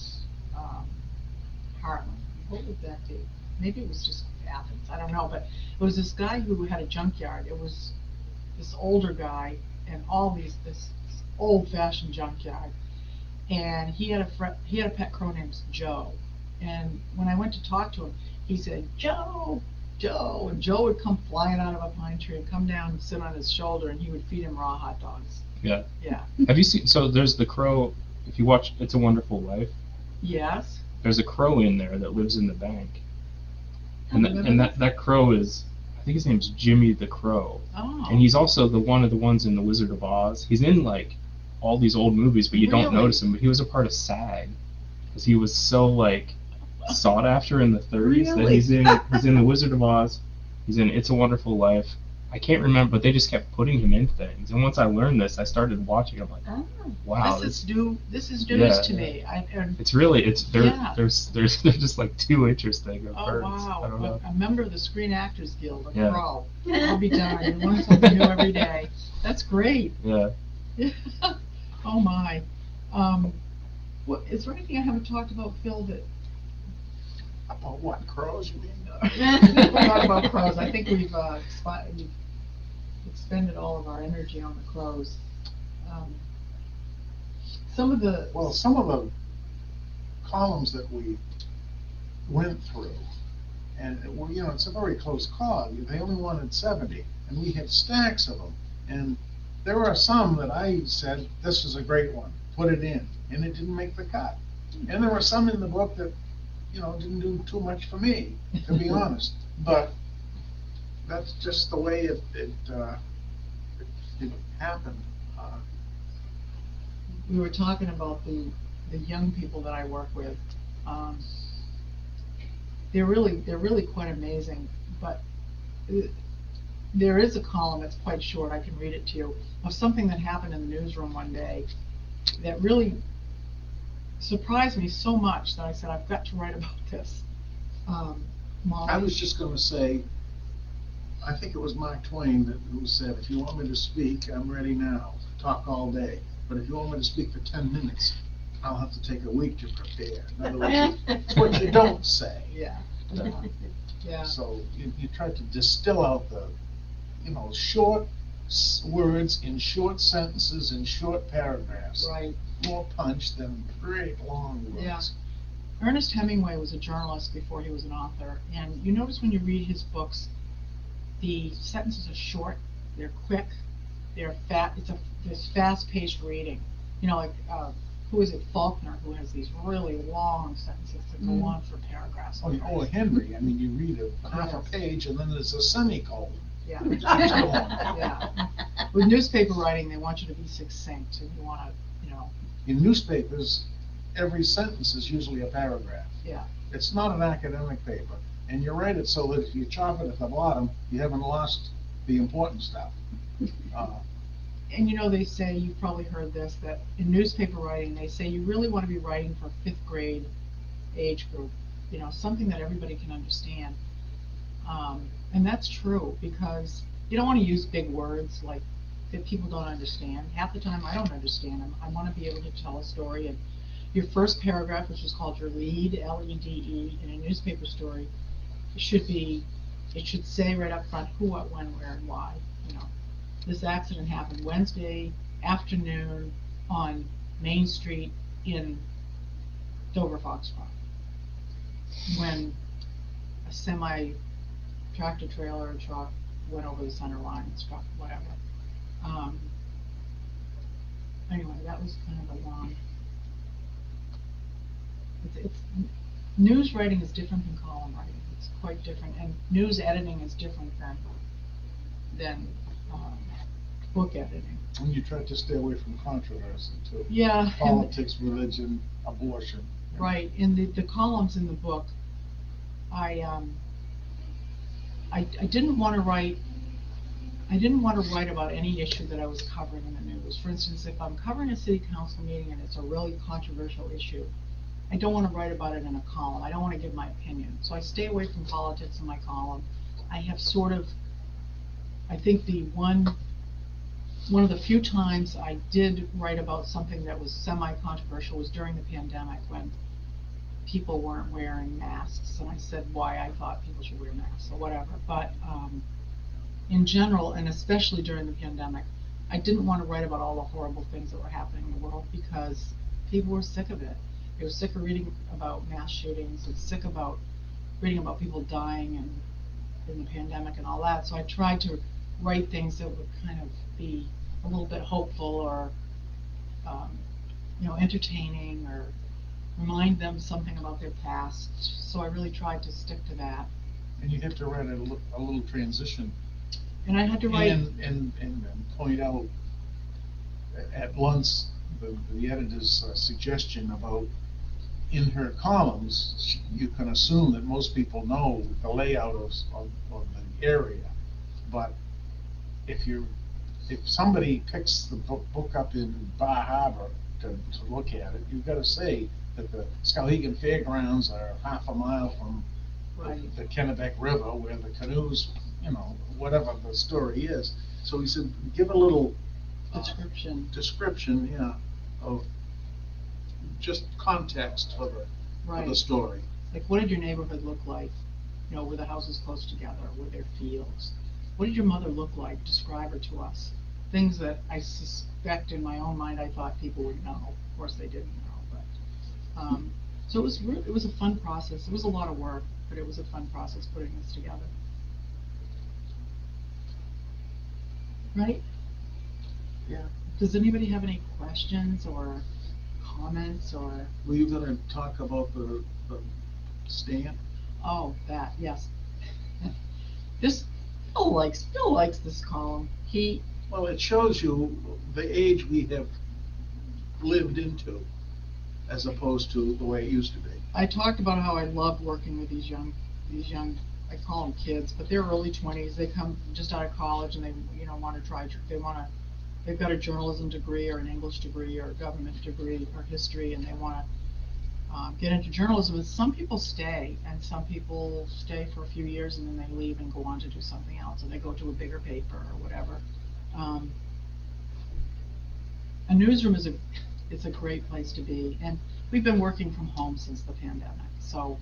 Hartland. What would that be? Maybe it was just Athens, I don't know, but it was this guy who had a junkyard. It was this older guy and this old-fashioned junkyard. And he had a pet crow named Joe. And when I went to talk to him, he said, Joe, Joe, and Joe would come flying out of a pine tree and come down and sit on his shoulder, and he would feed him raw hot dogs. Yeah. Yeah. Have you seen? So there's the crow. If you watch It's a Wonderful Life. Yes. There's a crow in there that lives in the bank, and that crow is, I I think his name's Jimmy the Crow. Oh. And he's also one of the ones in The Wizard of Oz. He's in like all these old movies, but you don't Really? notice him. But he was a part of SAG because he was so like sought after in the 30s that Really? he's in The Wizard of Oz. He's in It's a Wonderful Life. I can't remember, but they just kept putting him in things. And once I learned this, I started watching. I'm like, Oh. wow, This is new. This is news Yeah, to yeah. me. it's really they're Yeah. they're just like too interesting at Oh first. wow! I don't know. A member of the Screen Actors Guild, a Yeah. pro. I'll be darned. You learn something new every day. That's great. Yeah. Oh my. What is there anything I haven't talked about, Phil? That About what, crows, you mean? not about crows. I think we've expended all of our energy on the crows. Some of the Some of the columns that we went through, and it's a very close call. They only wanted 70, and we had stacks of them. And there are some that I said, this is a great one, put it in, and it didn't make the cut. And there were some in the book that, didn't do too much for me, to be honest. But that's just the way it happened. we were talking about the young people that I work with. They're really quite amazing. But there is a column that's quite short. I can read it to you of something that happened in the newsroom one day that really surprised me so much that I said I've got to write about this. Molly? I was just going to say, I think it was Mark Twain who said, if you want me to speak, I'm ready now. Talk all day. But if you want me to speak for 10 minutes, I'll have to take a week to prepare. In other words, it's what you don't say. Yeah. Yeah. So you try to distill out the, short words in short sentences in short paragraphs. Right. More punch than great long words. Yeah. Ernest Hemingway was a journalist before he was an author, and you notice when you read his books, the sentences are short, they're quick, they're there's fast-paced reading. Who is it, Faulkner, who has these really long sentences that go on for paragraphs. Oh, Henry, I mean, you read half a page and then there's a semicolon. Yeah. It keeps going. Yeah. With newspaper writing, they want you to be succinct, and you want to, In newspapers, every sentence is usually a paragraph. Yeah. It's not an academic paper, and you write it so that if you chop it at the bottom, you haven't lost the important stuff. And they say, you've probably heard this, that in newspaper writing, they say you really want to be writing for 5th grade age group, something that everybody can understand. And that's true, because you don't want to use big words like that people don't understand. Half the time I don't understand them. I want to be able to tell a story, and your first paragraph, which is called your lead, L-E-D-E, in a newspaper story, it should say right up front who, what, when, where, and why. This accident happened Wednesday afternoon on Main Street in Dover Foxtrot, when a semi-tractor trailer or truck went over the center line and struck whatever. Anyway, that was kind of a long. It's news writing is different than column writing. It's quite different, and news editing is different than book editing. And you try to stay away from controversy too. Yeah. Politics, religion, abortion. Right. In the columns in the book, I didn't want to write. I didn't want to write about any issue that I was covering in the news. For instance, if I'm covering a city council meeting and it's a really controversial issue, I don't want to write about it in a column. I don't want to give my opinion. So I stay away from politics in my column. I have I think one of the few times I did write about something that was semi-controversial was during the pandemic, when people weren't wearing masks, and I said why I thought people should wear masks or whatever. But in general, and especially during the pandemic, I didn't want to write about all the horrible things that were happening in the world, because people were sick of it. They were sick of reading about mass shootings and sick about reading about people dying and in the pandemic and all that. So I tried to write things that would kind of be a little bit hopeful, or entertaining, or remind them something about their past. So I really tried to stick to that. And you have to write a little transition And I had to write, and point out at once the editor's suggestion about in her columns, you can assume that most people know the layout of the area. But if somebody picks the book up in Bar Harbor to look at it, you've got to say that the Skowhegan Fairgrounds are half a mile from right, the Kennebec River where the canoes, whatever the story is. So he said, give a little description, yeah, of just context for the right. story. Like, what did your neighborhood look like? Were the houses close together? Were there fields? What did your mother look like? Describe her to us. Things that I suspect in my own mind I thought people would know. Of course they didn't know, but so it was a fun process. It was a lot of work, but it was a fun process putting this together. Right? Yeah. Does anybody have any questions or comments or? Were you going to talk about the stamp? Oh, that, yes. This, Bill likes this column. Well, it shows you the age we have lived into, as opposed to the way it used to be. I talked about how I love working with these young, I call them kids, but they're early 20s. They come just out of college and they, want to try, they've got a journalism degree or an English degree or a government degree or history, and they want to get into journalism. And some people stay, and some people stay for a few years and then they leave and go on to do something else, and they go to a bigger paper or whatever. A newsroom is a great place to be, and we've been working from home since the pandemic, so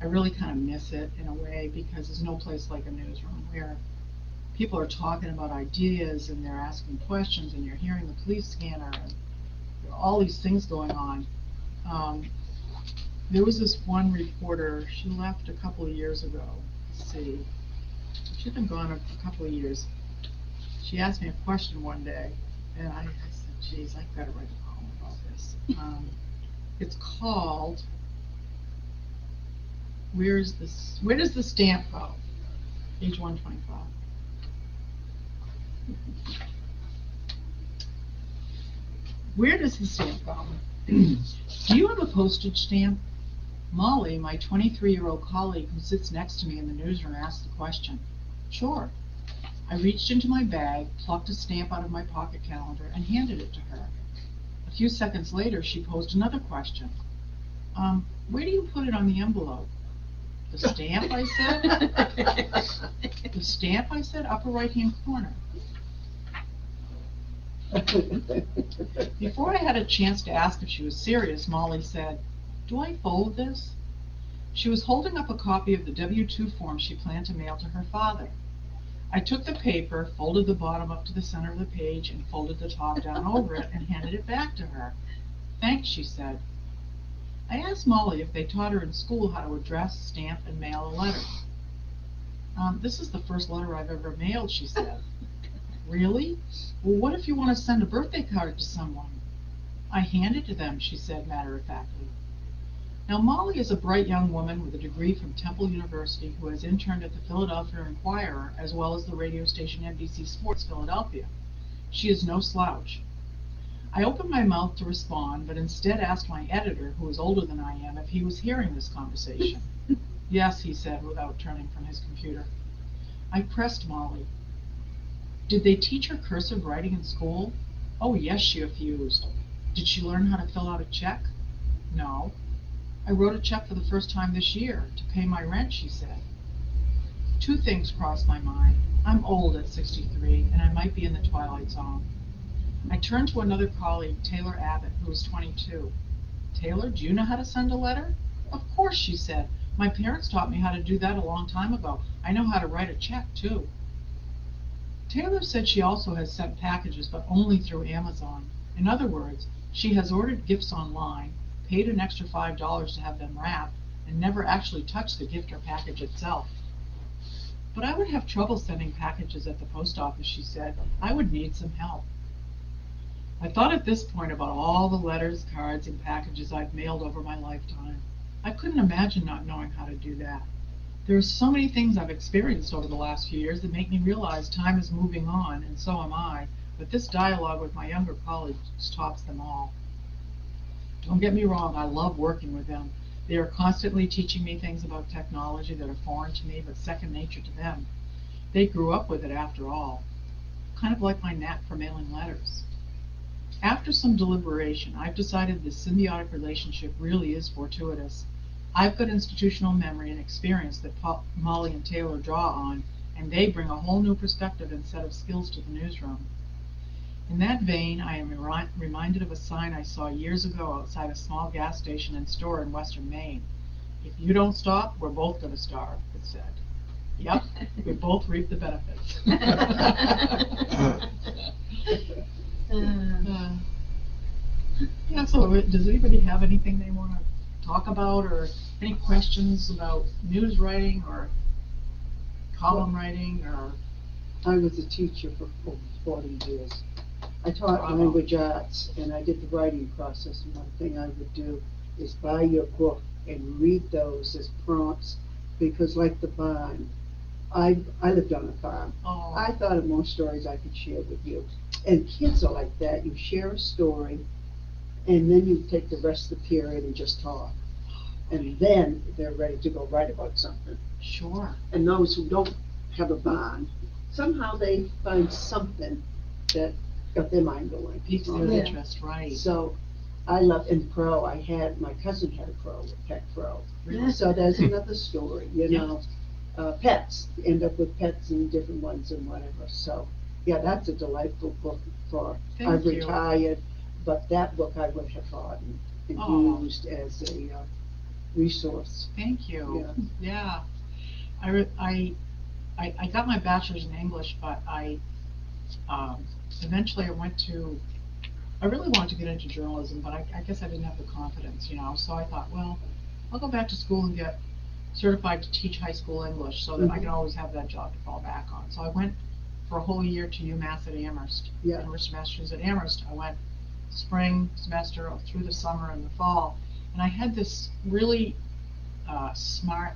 I really kind of miss it in a way, because there's no place like a newsroom where people are talking about ideas and they're asking questions and you're hearing the police scanner and all these things going on. There was this one reporter, she left a couple of years ago. Let's see, she'd been gone a couple of years. She asked me a question one day, and I said, geez, I've got to write a column about this. It's called, where does the stamp go? Page 125. Where does the stamp go? Do you have a postage stamp? Molly, my 23-year-old colleague who sits next to me in the newsroom, asked the question. Sure. I reached into my bag, plucked a stamp out of my pocket calendar, and handed it to her. A few seconds later, she posed another question. Where do you put it on the envelope? The stamp, I said. The stamp, I said, upper right-hand corner. Before I had a chance to ask if she was serious, Molly said, do I fold this? She was holding up a copy of the W-2 form she planned to mail to her father. I took the paper, folded the bottom up to the center of the page, and folded the top down over it, and handed it back to her. Thanks, she said. I asked Molly if they taught her in school how to address, stamp, and mail a letter. This is the first letter I've ever mailed, she said. Really? Well, what if you want to send a birthday card to someone? I hand it to them, she said matter-of-factly. Now, Molly is a bright young woman with a degree from Temple University who has interned at the Philadelphia Inquirer as well as the radio station NBC Sports Philadelphia. She is no slouch. I opened my mouth to respond, but instead asked my editor, who is older than I am, if he was hearing this conversation. Yes, he said, without turning from his computer. I pressed Molly. Did they teach her cursive writing in school? Oh, yes, she effused. Did she learn how to fill out a check? No. I wrote a check for the first time this year to pay my rent, she said. Two things crossed my mind. I'm old at 63, and I might be in the twilight zone. I turned to another colleague, Taylor Abbott, who was 22. Taylor, do you know how to send a letter? Of course, she said. My parents taught me how to do that a long time ago. I know how to write a check, too. Taylor said she also has sent packages, but only through Amazon. In other words, she has ordered gifts online, paid an extra $5 to have them wrapped, and never actually touched the gift or package itself. But I would have trouble sending packages at the post office, she said. I would need some help. I thought at this point about all the letters, cards, and packages I've mailed over my lifetime. I couldn't imagine not knowing how to do that. There's so many things I've experienced over the last few years that make me realize time is moving on, and so am I. But this dialogue with my younger colleagues tops them all. Don't get me wrong, I love working with them. They are constantly teaching me things about technology that are foreign to me, but second nature to them. They grew up with it after all. Kind of like my knack for mailing letters. After some deliberation, I've decided this symbiotic relationship really is fortuitous. I've got institutional memory and experience that Molly and Taylor draw on, and they bring a whole new perspective and set of skills to the newsroom. In that vein, I am reminded of a sign I saw years ago outside a small gas station and store in western Maine. If you don't stop, we're both going to starve, it said. Yep, we both reap the benefits. Yeah, so does anybody have anything they want to talk about, or any questions about news writing or column writing? Or I was a teacher for over 40 years. I taught Bravo. language arts, and I did the writing process, and one thing I would do is buy your book and read those as prompts, because like the barn, I lived on a farm. Oh. I thought of more stories I could share with you. And kids are like that. You share a story, and then you take the rest of the period and just talk. And then they're ready to go write about something. Sure. And those who don't have a barn, somehow they find something that got their mind going. Piques their interest, right. So I love, and crow, my cousin had a crow, a pet crow. Really? So there's another story, you Yeah. know. Pets, end up with pets and different ones and whatever. So, yeah, that's a delightful book for, Thank I've you. retired, but that book I would have bought and Oh. used as a resource. Thank you. Yeah. Yeah. I got my bachelor's in English, but eventually I really wanted to get into journalism, but I guess I didn't have the confidence, you know, so I thought, well, I'll go back to school and get certified to teach high school English so that I can always have that job to fall back on. So I went for a whole year to UMass at Amherst, University of Massachusetts at Amherst. I went spring semester through the summer and the fall, and I had this really smart,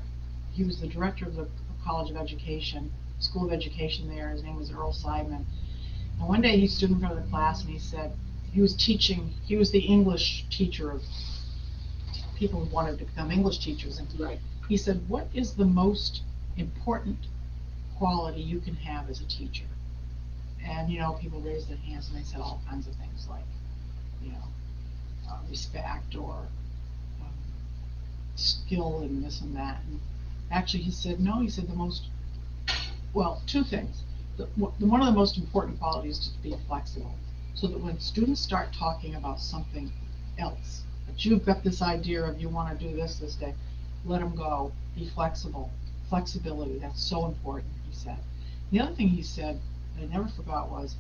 he was the director of the College of Education, School of Education there. His name was Earl Seidman. And one day he stood in front of the class and he said, he was the English teacher of people who wanted to become English teachers. And Right. he said, what is the most important quality you can have as a teacher? And, you know, people raised their hands and they said all kinds of things like, you know, respect or skill and this and that. And actually he said, no, he said two things. One of the most important qualities is to be flexible, so that when students start talking about something else, that you've got this idea of you want to do this day, let them go, be flexible. Flexibility, that's so important, he said. The other thing he said that I never forgot was,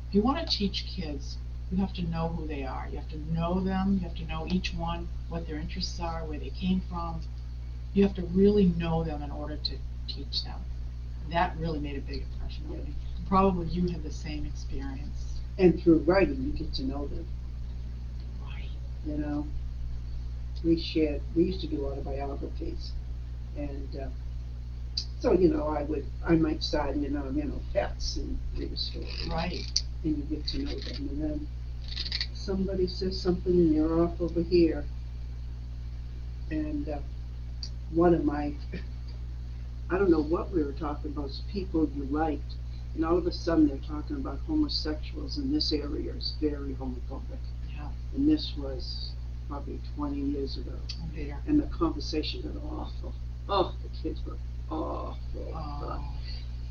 if you want to teach kids, you have to know who they are. You have to know them, you have to know each one, what their interests are, where they came from. You have to really know them in order to teach them. That really made a big impression on me. Probably you had the same experience. And through writing, you get to know them. Right. You know, we used to do autobiographies, and so, you know, I might sign in on, you know, pets and read a story. Right. And you get to know them, and then somebody says something and you're off over here. And one of my, I don't know what we were talking about, people you liked, and all of a sudden they're talking about homosexuals, and this area is very homophobic. Yeah. And this was probably 20 years ago. Oh dear. And the conversation got awful. Oh, the kids were awful. Oh.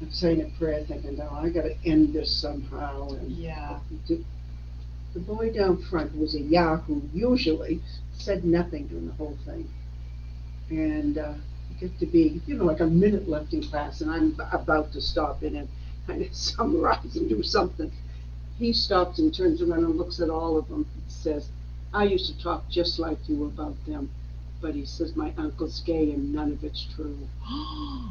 I'm saying a prayer thinking, no, I gotta end this somehow. And Yeah. the boy down front, who was a Yahoo, usually said nothing during the whole thing. And it get to be, you know, like a minute left in class, and I'm about to stop in and kind of summarize and do something. He stops and turns around and looks at all of them and says, I used to talk just like you about them, but he says, my uncle's gay and none of it's true. I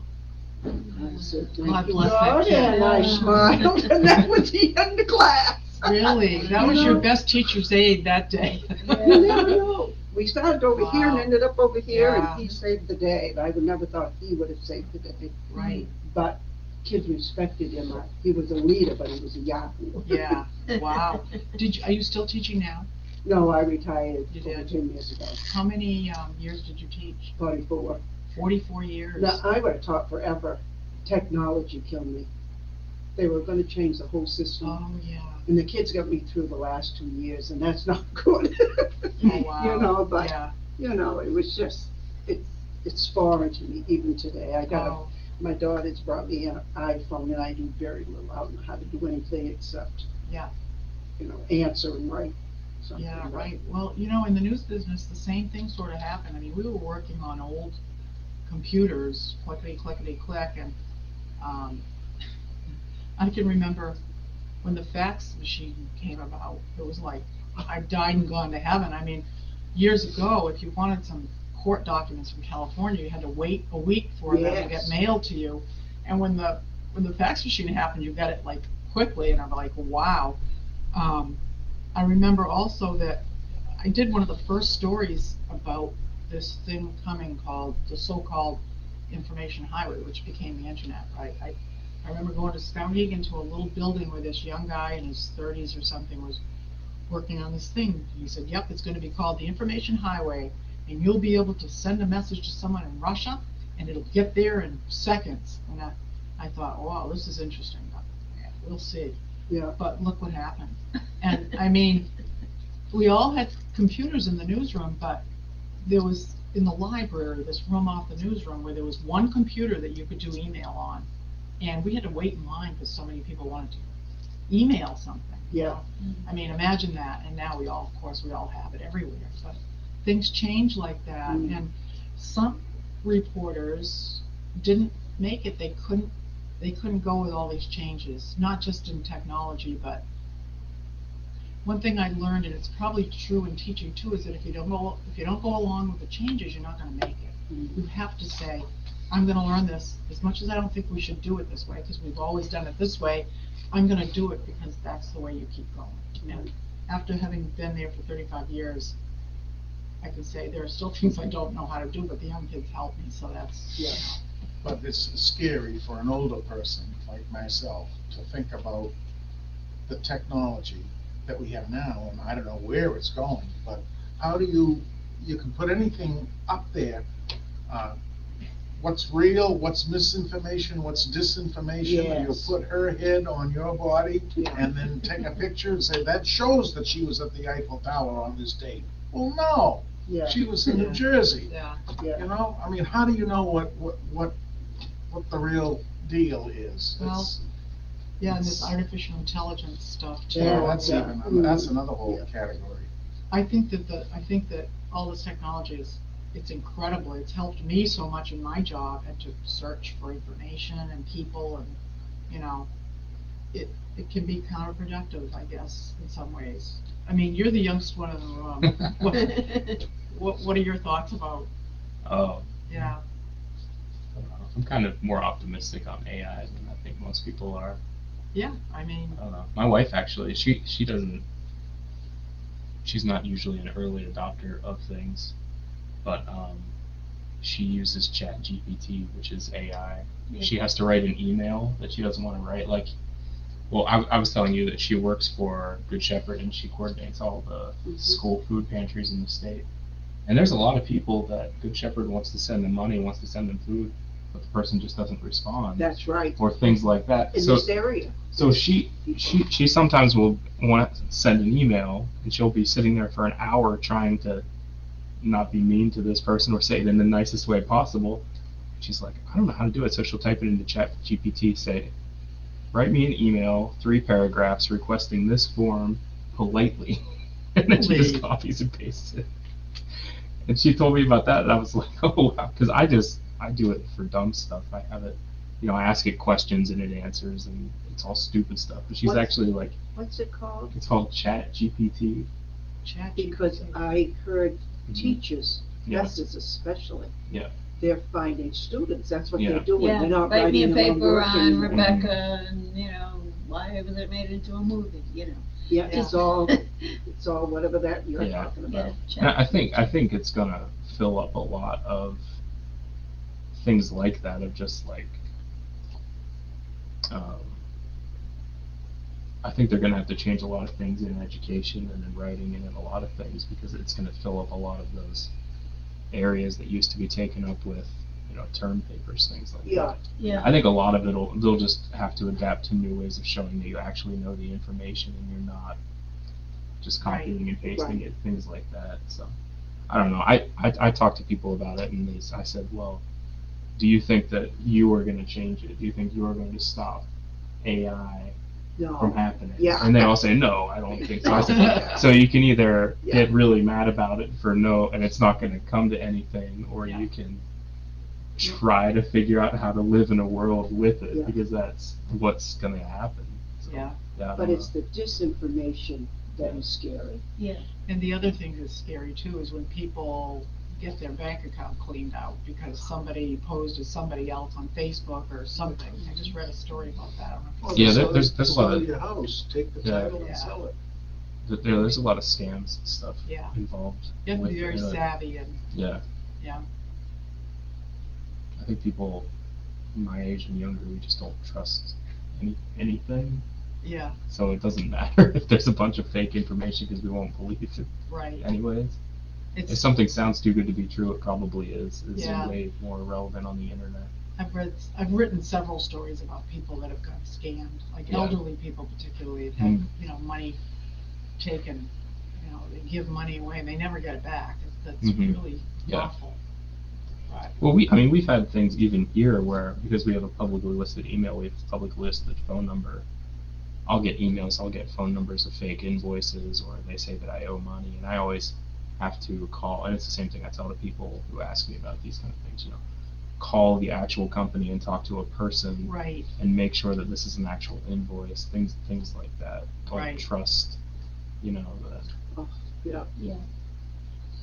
said, God thank you, bless that God, kid. and I smiled, and that was the end of class. Really? That was your best teacher's aide that day. You never know. We started over here and Wow. ended up over here, Yeah. and he saved the day. I would never thought he would have saved the day. Right. But kids respected him. He was a leader, but he was a yahoo. Yeah, wow. Are you still teaching now? No, I retired You over did? 10 years ago. How many years did you teach? 44. 44 years. No, I would have taught forever. Technology killed me. They were going to change the whole system. Oh, yeah. And the kids got me through the last 2 years, and that's not good. Oh, wow. You know, but, Yeah. you know, it was just, it's foreign to me even today. Oh, My daughter's brought me an iPhone, and I do very little. I don't know how to do anything except, yeah, you know, answer and write something. yeah, right. Well, you know, in the news business, the same thing sort of happened. I mean, we were working on old computers, clickety, clickety, click, and I can remember when the fax machine came about, it was like, I died and gone to heaven. I mean, years ago, if you wanted some court documents from California, you had to wait a week for them to get Yes. mailed to you. And when the fax machine happened, you got it like quickly, and I'm like, wow. I remember also that I did one of the first stories about this thing coming called the so-called information highway, which became the internet, right? I remember going to Skowhegan to a little building where this young guy in his 30s or something was working on this thing. He said, yep, it's going to be called the information highway, and you'll be able to send a message to someone in Russia, and it'll get there in seconds. And I thought, wow, this is interesting. But, yeah, we'll see. Yeah. But look what happened. And I mean, we all had computers in the newsroom, but there was, in the library, this room off the newsroom, where there was one computer that you could do email on. And we had to wait in line because so many people wanted to email something. you Yeah. know? I mean, imagine that. And now we all, of course, we all have it everywhere. But things change like that. And some reporters didn't make it. They couldn't go with all these changes, not just in technology, but one thing I learned, and it's probably true in teaching too, is that if you don't go along with the changes, you're not going to make it. You have to say, I'm going to learn this. As much as I don't think we should do it this way, because we've always done it this way, I'm going to do it because that's the way you keep going. And after having been there for 35 years, I can say there are still things I don't know how to do, but the young kids help me, so that's, Yeah. But it's scary for an older person like myself to think about the technology that we have now, and I don't know where it's going, but how do you can put anything up there, what's real, what's misinformation, what's disinformation, and Yes. you'll put her head on your body, Yeah. and then take a picture and say, that shows that she was at the Eiffel Tower on this date. Well, no, Yeah. she was in New Jersey. yeah. Yeah. You know, I mean, how do you know what the real deal is? Well, It's- Yeah, and this artificial intelligence stuff too. Yeah, that's yeah. that's another whole Yeah. category. I think that all this technology it's incredible. It's helped me so much in my job and to search for information and people, and you know, it can be counterproductive, I guess, in some ways. I mean, you're the youngest one in the room. What are your thoughts about? Oh, Yeah. I'm kind of more optimistic on AI than I think most people are. Yeah, I mean, I don't know. My wife actually, she doesn't. She's not usually an early adopter of things, but she uses Chat GPT, which is AI. Yeah. She has to write an email that she doesn't want to write. Like, well, I was telling you that she works for Good Shepherd and she coordinates all the school food pantries in the state. And there's a lot of people that Good Shepherd wants to send them money, wants to send them food, but the person just doesn't respond. That's right. Or things like that. In this area. So she sometimes will want to send an email, and she'll be sitting there for an hour trying to not be mean to this person or say it in the nicest way possible. She's like, I don't know how to do it, so she'll type it into Chat GPT, say, write me an email, 3 paragraphs, requesting this form politely, and then she just copies and pastes it. And she told me about that, and I was like, oh wow, because I do it for dumb stuff. I have it, I ask it questions and it answers, and it's all stupid stuff. But she's actually like, What's it called? it's called Chat GPT. Chat Because I heard teachers, Yeah. professors especially. Yeah. They're finding students, that's what Yeah. they're doing. Yeah, They're not write me a writing their own paper work on anymore. Rebecca and, why was it made into a movie, you know? Yeah, Yeah. it's all whatever that you're Yeah. talking Yeah, about. And I think it's gonna fill up a lot of things like that, of just like, um, I think they're gonna have to change a lot of things in education and in writing and in a lot of things, because it's gonna fill up a lot of those areas that used to be taken up with, term papers, things like Yeah. that. Yeah. I think a lot of they'll just have to adapt to new ways of showing that you actually know the information and you're not just copying and pasting Right. it, things like that. So I don't know. I talked to people about it, and I said, well, do you think that you are going to change it? Do you think you are going to stop AI No. from happening? Yeah. And they all say, no, I don't think so. I said, so you can either Yeah. get really mad about it for no, and it's not going to come to anything, or Yeah. you can try to figure out how to live in a world with it, Yeah. because that's what's going to happen. So, Yeah. I don't But know. it's the disinformation that is scary. Yeah. And the other thing that's scary too is when people get their bank account cleaned out because somebody posed as somebody else on Facebook or something. I just read a story about that. I don't know if Well, you Yeah, sell there's it- a lot of- Sell your house, take the Yeah. title Yeah. and sell it. There's a lot of scams and stuff Yeah. involved. You have to with be very it. savvy and, Yeah. yeah. I think people my age and younger, we just don't trust anything. Yeah, So it doesn't matter if there's a bunch of fake information, because we won't believe it right. anyways. If It's, something sounds too good to be true, it probably is. It's Yeah. way more relevant on the internet. I've written several stories about people that have got scammed, like Yeah. elderly people particularly, have had, Mm. money taken, they give money away and they never get it back. That's Mhm. really Yeah. awful. But, Well, we've had things even here where, because we have a publicly listed email, we have a publicly listed phone number. I'll get emails, I'll get phone numbers of fake invoices, or they say that I owe money, and I always have to call, and it's the same thing I tell the people who ask me about these kind of things, call the actual company and talk to a person, right, and make sure that this is an actual invoice, things like that. Don't Right. trust, that. Oh, yeah. Yeah.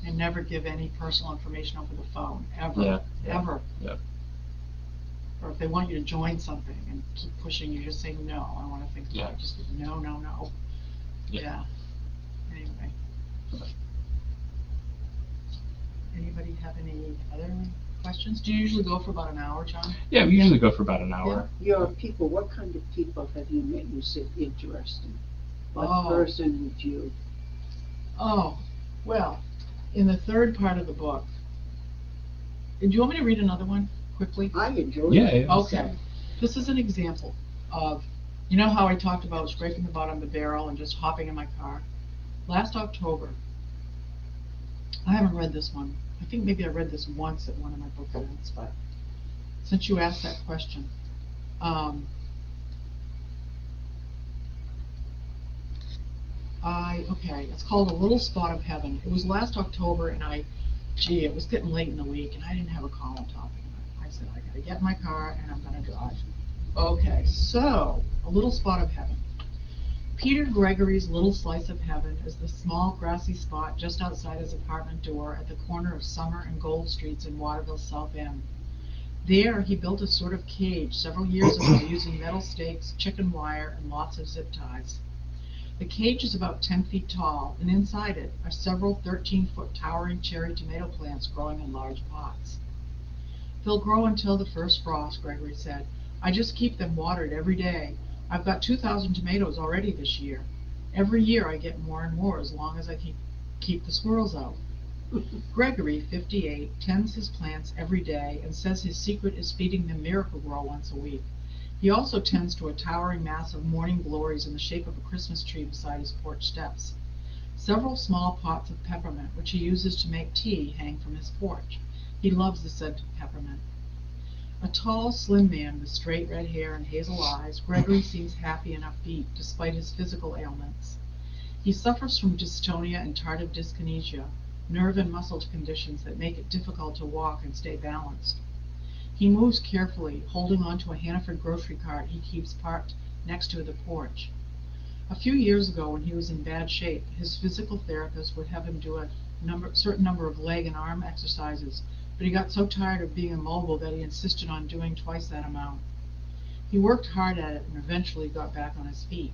and never give any personal information over the phone, ever, Yeah, yeah. ever. Yeah. Or if they want you to join something and keep pushing you, just say, no, I want to think about Yeah. it, just no, no, no. Yeah. Yeah, anyway. Anybody have any other questions? Do you usually go for about an hour, John? Yeah, we usually go for about an hour. Your people, what kind of people have you met you said interesting? What Oh. person would you? Oh, well, in the third part of the book, do you want me to read another one quickly? I enjoy Yeah, it. yeah. Okay, this is an example of, how I talked about scraping the bottom of the barrel and just hopping in my car? Last October, I haven't read this one. I think maybe I read this once at one of my book events, but since you asked that question, it's called A Little Spot of Heaven. It was last October, and it was getting late in the week, and I didn't have a column topic. I said, I gotta get in my car, and I'm gonna drive. Okay, so, A Little Spot of Heaven. Peter Gregory's little slice of heaven is the small grassy spot just outside his apartment door at the corner of Summer and Gold Streets in Waterville, South End. There, he built a sort of cage several years ago using metal stakes, chicken wire, and lots of zip ties. The cage is about 10 feet tall, and inside it are several 13-foot towering cherry tomato plants growing in large pots. They'll grow until the first frost, Gregory said. I just keep them watered every day. I've got 2,000 tomatoes already this year. Every year I get more and more as long as I can keep the squirrels out. Gregory, 58, tends his plants every day and says his secret is feeding them Miracle-Gro once a week. He also tends to a towering mass of morning glories in the shape of a Christmas tree beside his porch steps. Several small pots of peppermint, which he uses to make tea, hang from his porch. He loves the scent of peppermint. A tall, slim man with straight red hair and hazel eyes, Gregory seems happy and upbeat despite his physical ailments. He suffers from dystonia and tardive dyskinesia, nerve and muscle conditions that make it difficult to walk and stay balanced. He moves carefully, holding onto a Hannaford grocery cart he keeps parked next to the porch. A few years ago, when he was in bad shape, his physical therapist would have him do a certain number of leg and arm exercises, but he got so tired of being immobile that he insisted on doing twice that amount. He worked hard at it and eventually got back on his feet.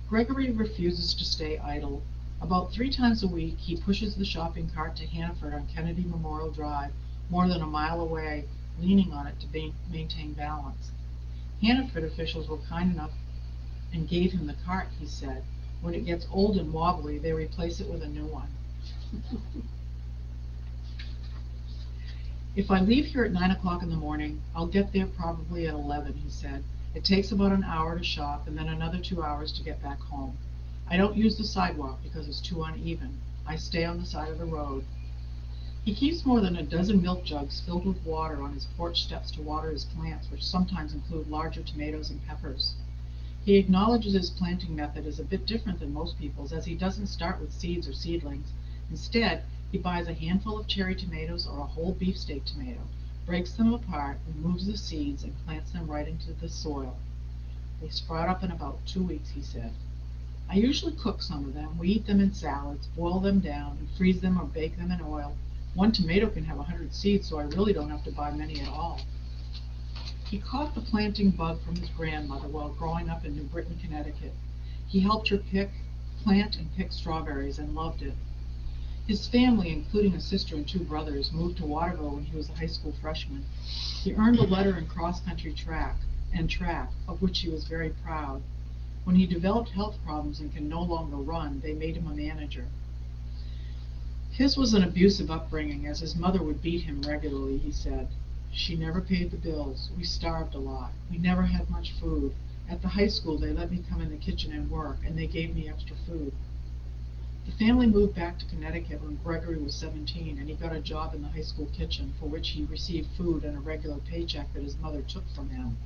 Gregory refuses to stay idle. About 3 times a week, he pushes the shopping cart to Hannaford on Kennedy Memorial Drive, more than a mile away, leaning on it to maintain balance. Hannaford officials were kind enough and gave him the cart, he said. When it gets old and wobbly, they replace it with a new one. If I leave here at 9 o'clock in the morning, I'll get there probably at 11, he said. It takes about an hour to shop and then another 2 hours to get back home. I don't use the sidewalk because it's too uneven. I stay on the side of the road. He keeps more than a dozen milk jugs filled with water on his porch steps to water his plants, which sometimes include larger tomatoes and peppers. He acknowledges his planting method is a bit different than most people's, as he doesn't start with seeds or seedlings. Instead, he buys a handful of cherry tomatoes or a whole beefsteak tomato, breaks them apart, removes the seeds, and plants them right into the soil. They sprout up in about 2 weeks, he said. I usually cook some of them. We eat them in salads, boil them down, and freeze them or bake them in oil. One tomato can have 100 seeds, so I really don't have to buy many at all. He caught the planting bug from his grandmother while growing up in New Britain, Connecticut. He helped her plant and pick strawberries and loved it. His family, including a sister and 2 brothers, moved to Waterville when he was a high school freshman. He earned a letter in cross-country track, of which he was very proud. When he developed health problems and can no longer run, they made him a manager. His was an abusive upbringing, as his mother would beat him regularly, he said. She never paid the bills. We starved a lot. We never had much food. At the high school, they let me come in the kitchen and work, and they gave me extra food. The family moved back to Connecticut when Gregory was 17, and he got a job in the high school kitchen, for which he received food and a regular paycheck that his mother took from him.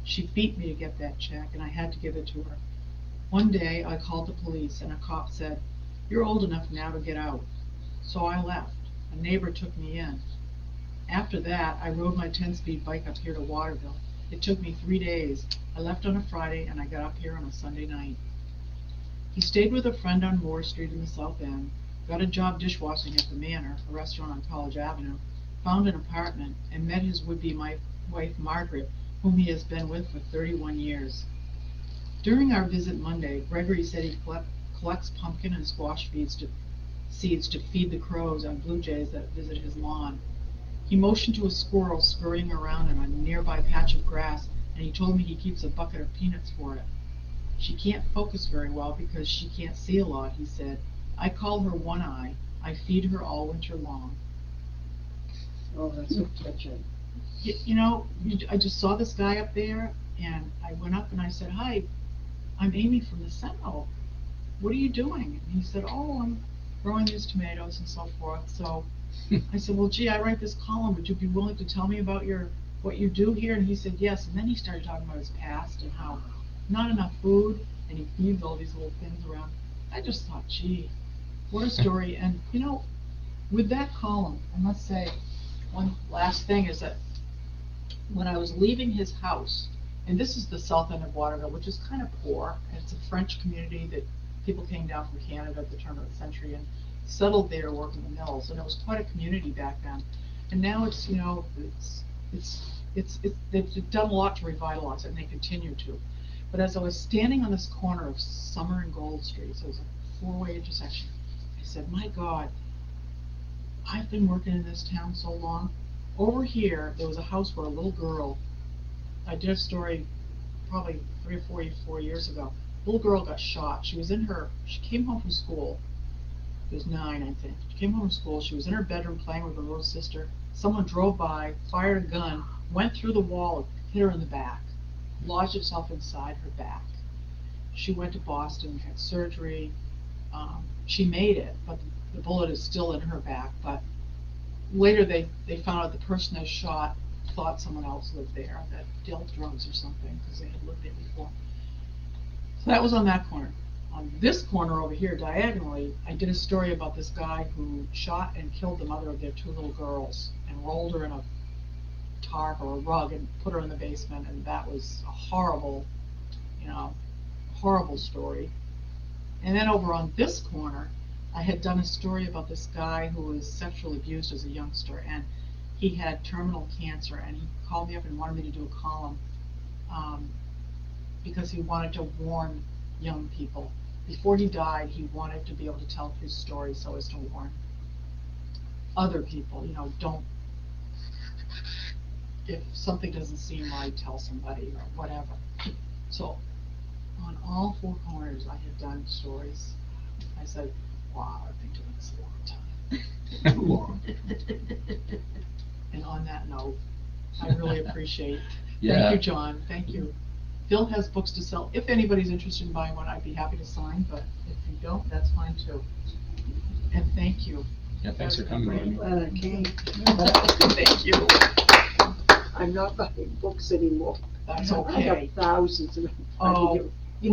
She beat me to get that check, and I had to give it to her. One day, I called the police, and a cop said, "You're old enough now to get out." So I left. A neighbor took me in. After that, I rode my 10-speed bike up here to Waterville. It took me 3 days. I left on a Friday, and I got up here on a Sunday night. He stayed with a friend on Moore Street in the South End, got a job dishwashing at the Manor, a restaurant on College Avenue, found an apartment, and met his would-be wife Margaret, whom he has been with for 31 years. During our visit Monday, Gregory said he collects pumpkin and squash seeds to feed the crows and blue jays that visit his lawn. He motioned to a squirrel scurrying around in a nearby patch of grass, and he told me he keeps a bucket of peanuts for it. She can't focus very well because she can't see a lot, he said. I call her One Eye. I feed her all winter long. Oh, that's so touching. I just saw this guy up there, and I went up and I said, "Hi, I'm Amy from the Sentinel. What are you doing?" And he said, "Oh, I'm growing these tomatoes and so forth." So I said, "Well, gee, I write this column. Would you be willing to tell me about what you do here?" And he said, "Yes." And then he started talking about his past and how not enough food, and he feeds all these little things around. I just thought, gee, what a story. And, with that column, I must say, one last thing is that when I was leaving his house, and this is the south end of Waterville, which is kind of poor, and it's a French community that people came down from Canada at the turn of the century and settled there working the mills, and it was quite a community back then. And now it's, they've done a lot to revitalize it, and they continue to. But as I was standing on this corner of Summer and Gold Street, so it was a 4-way intersection, I said, my God, I've been working in this town so long. Over here, there was a house where a little girl, I did a story probably 3 or 4 years ago. A little girl got shot. She came home from school. She was 9, I think. She came home from school. She was in her bedroom playing with her little sister. Someone drove by, fired a gun, went through the wall, and hit her in the back. Lodged itself inside her back. She went to Boston, had surgery. She made it, but the bullet is still in her back. But later they found out the person that shot thought someone else lived there, that dealt drugs or something, because they had lived there before. So that was on that corner. On this corner over here, diagonally, I did a story about this guy who shot and killed the mother of their 2 little girls and rolled her in a tarp or a rug and put her in the basement, and that was a horrible story. And then over on this corner, I had done a story about this guy who was sexually abused as a youngster, and he had terminal cancer, and he called me up and wanted me to do a column because he wanted to warn young people. Before he died, he wanted to be able to tell his story so as to warn other people, don't, if something doesn't seem right, tell somebody or whatever. So on all four corners, I had done stories. I said, wow, I've been doing this a long time. Too long. And on that note, I really appreciate, Yeah. thank you, John, thank you. Phil has books to sell. If anybody's interested in buying one, I'd be happy to sign, but if you don't, that's fine too. And thank you. Yeah, thanks for coming, Amy. Glad I came. Thank you. I'm not buying books anymore. That's I okay. have thousands of them. Oh,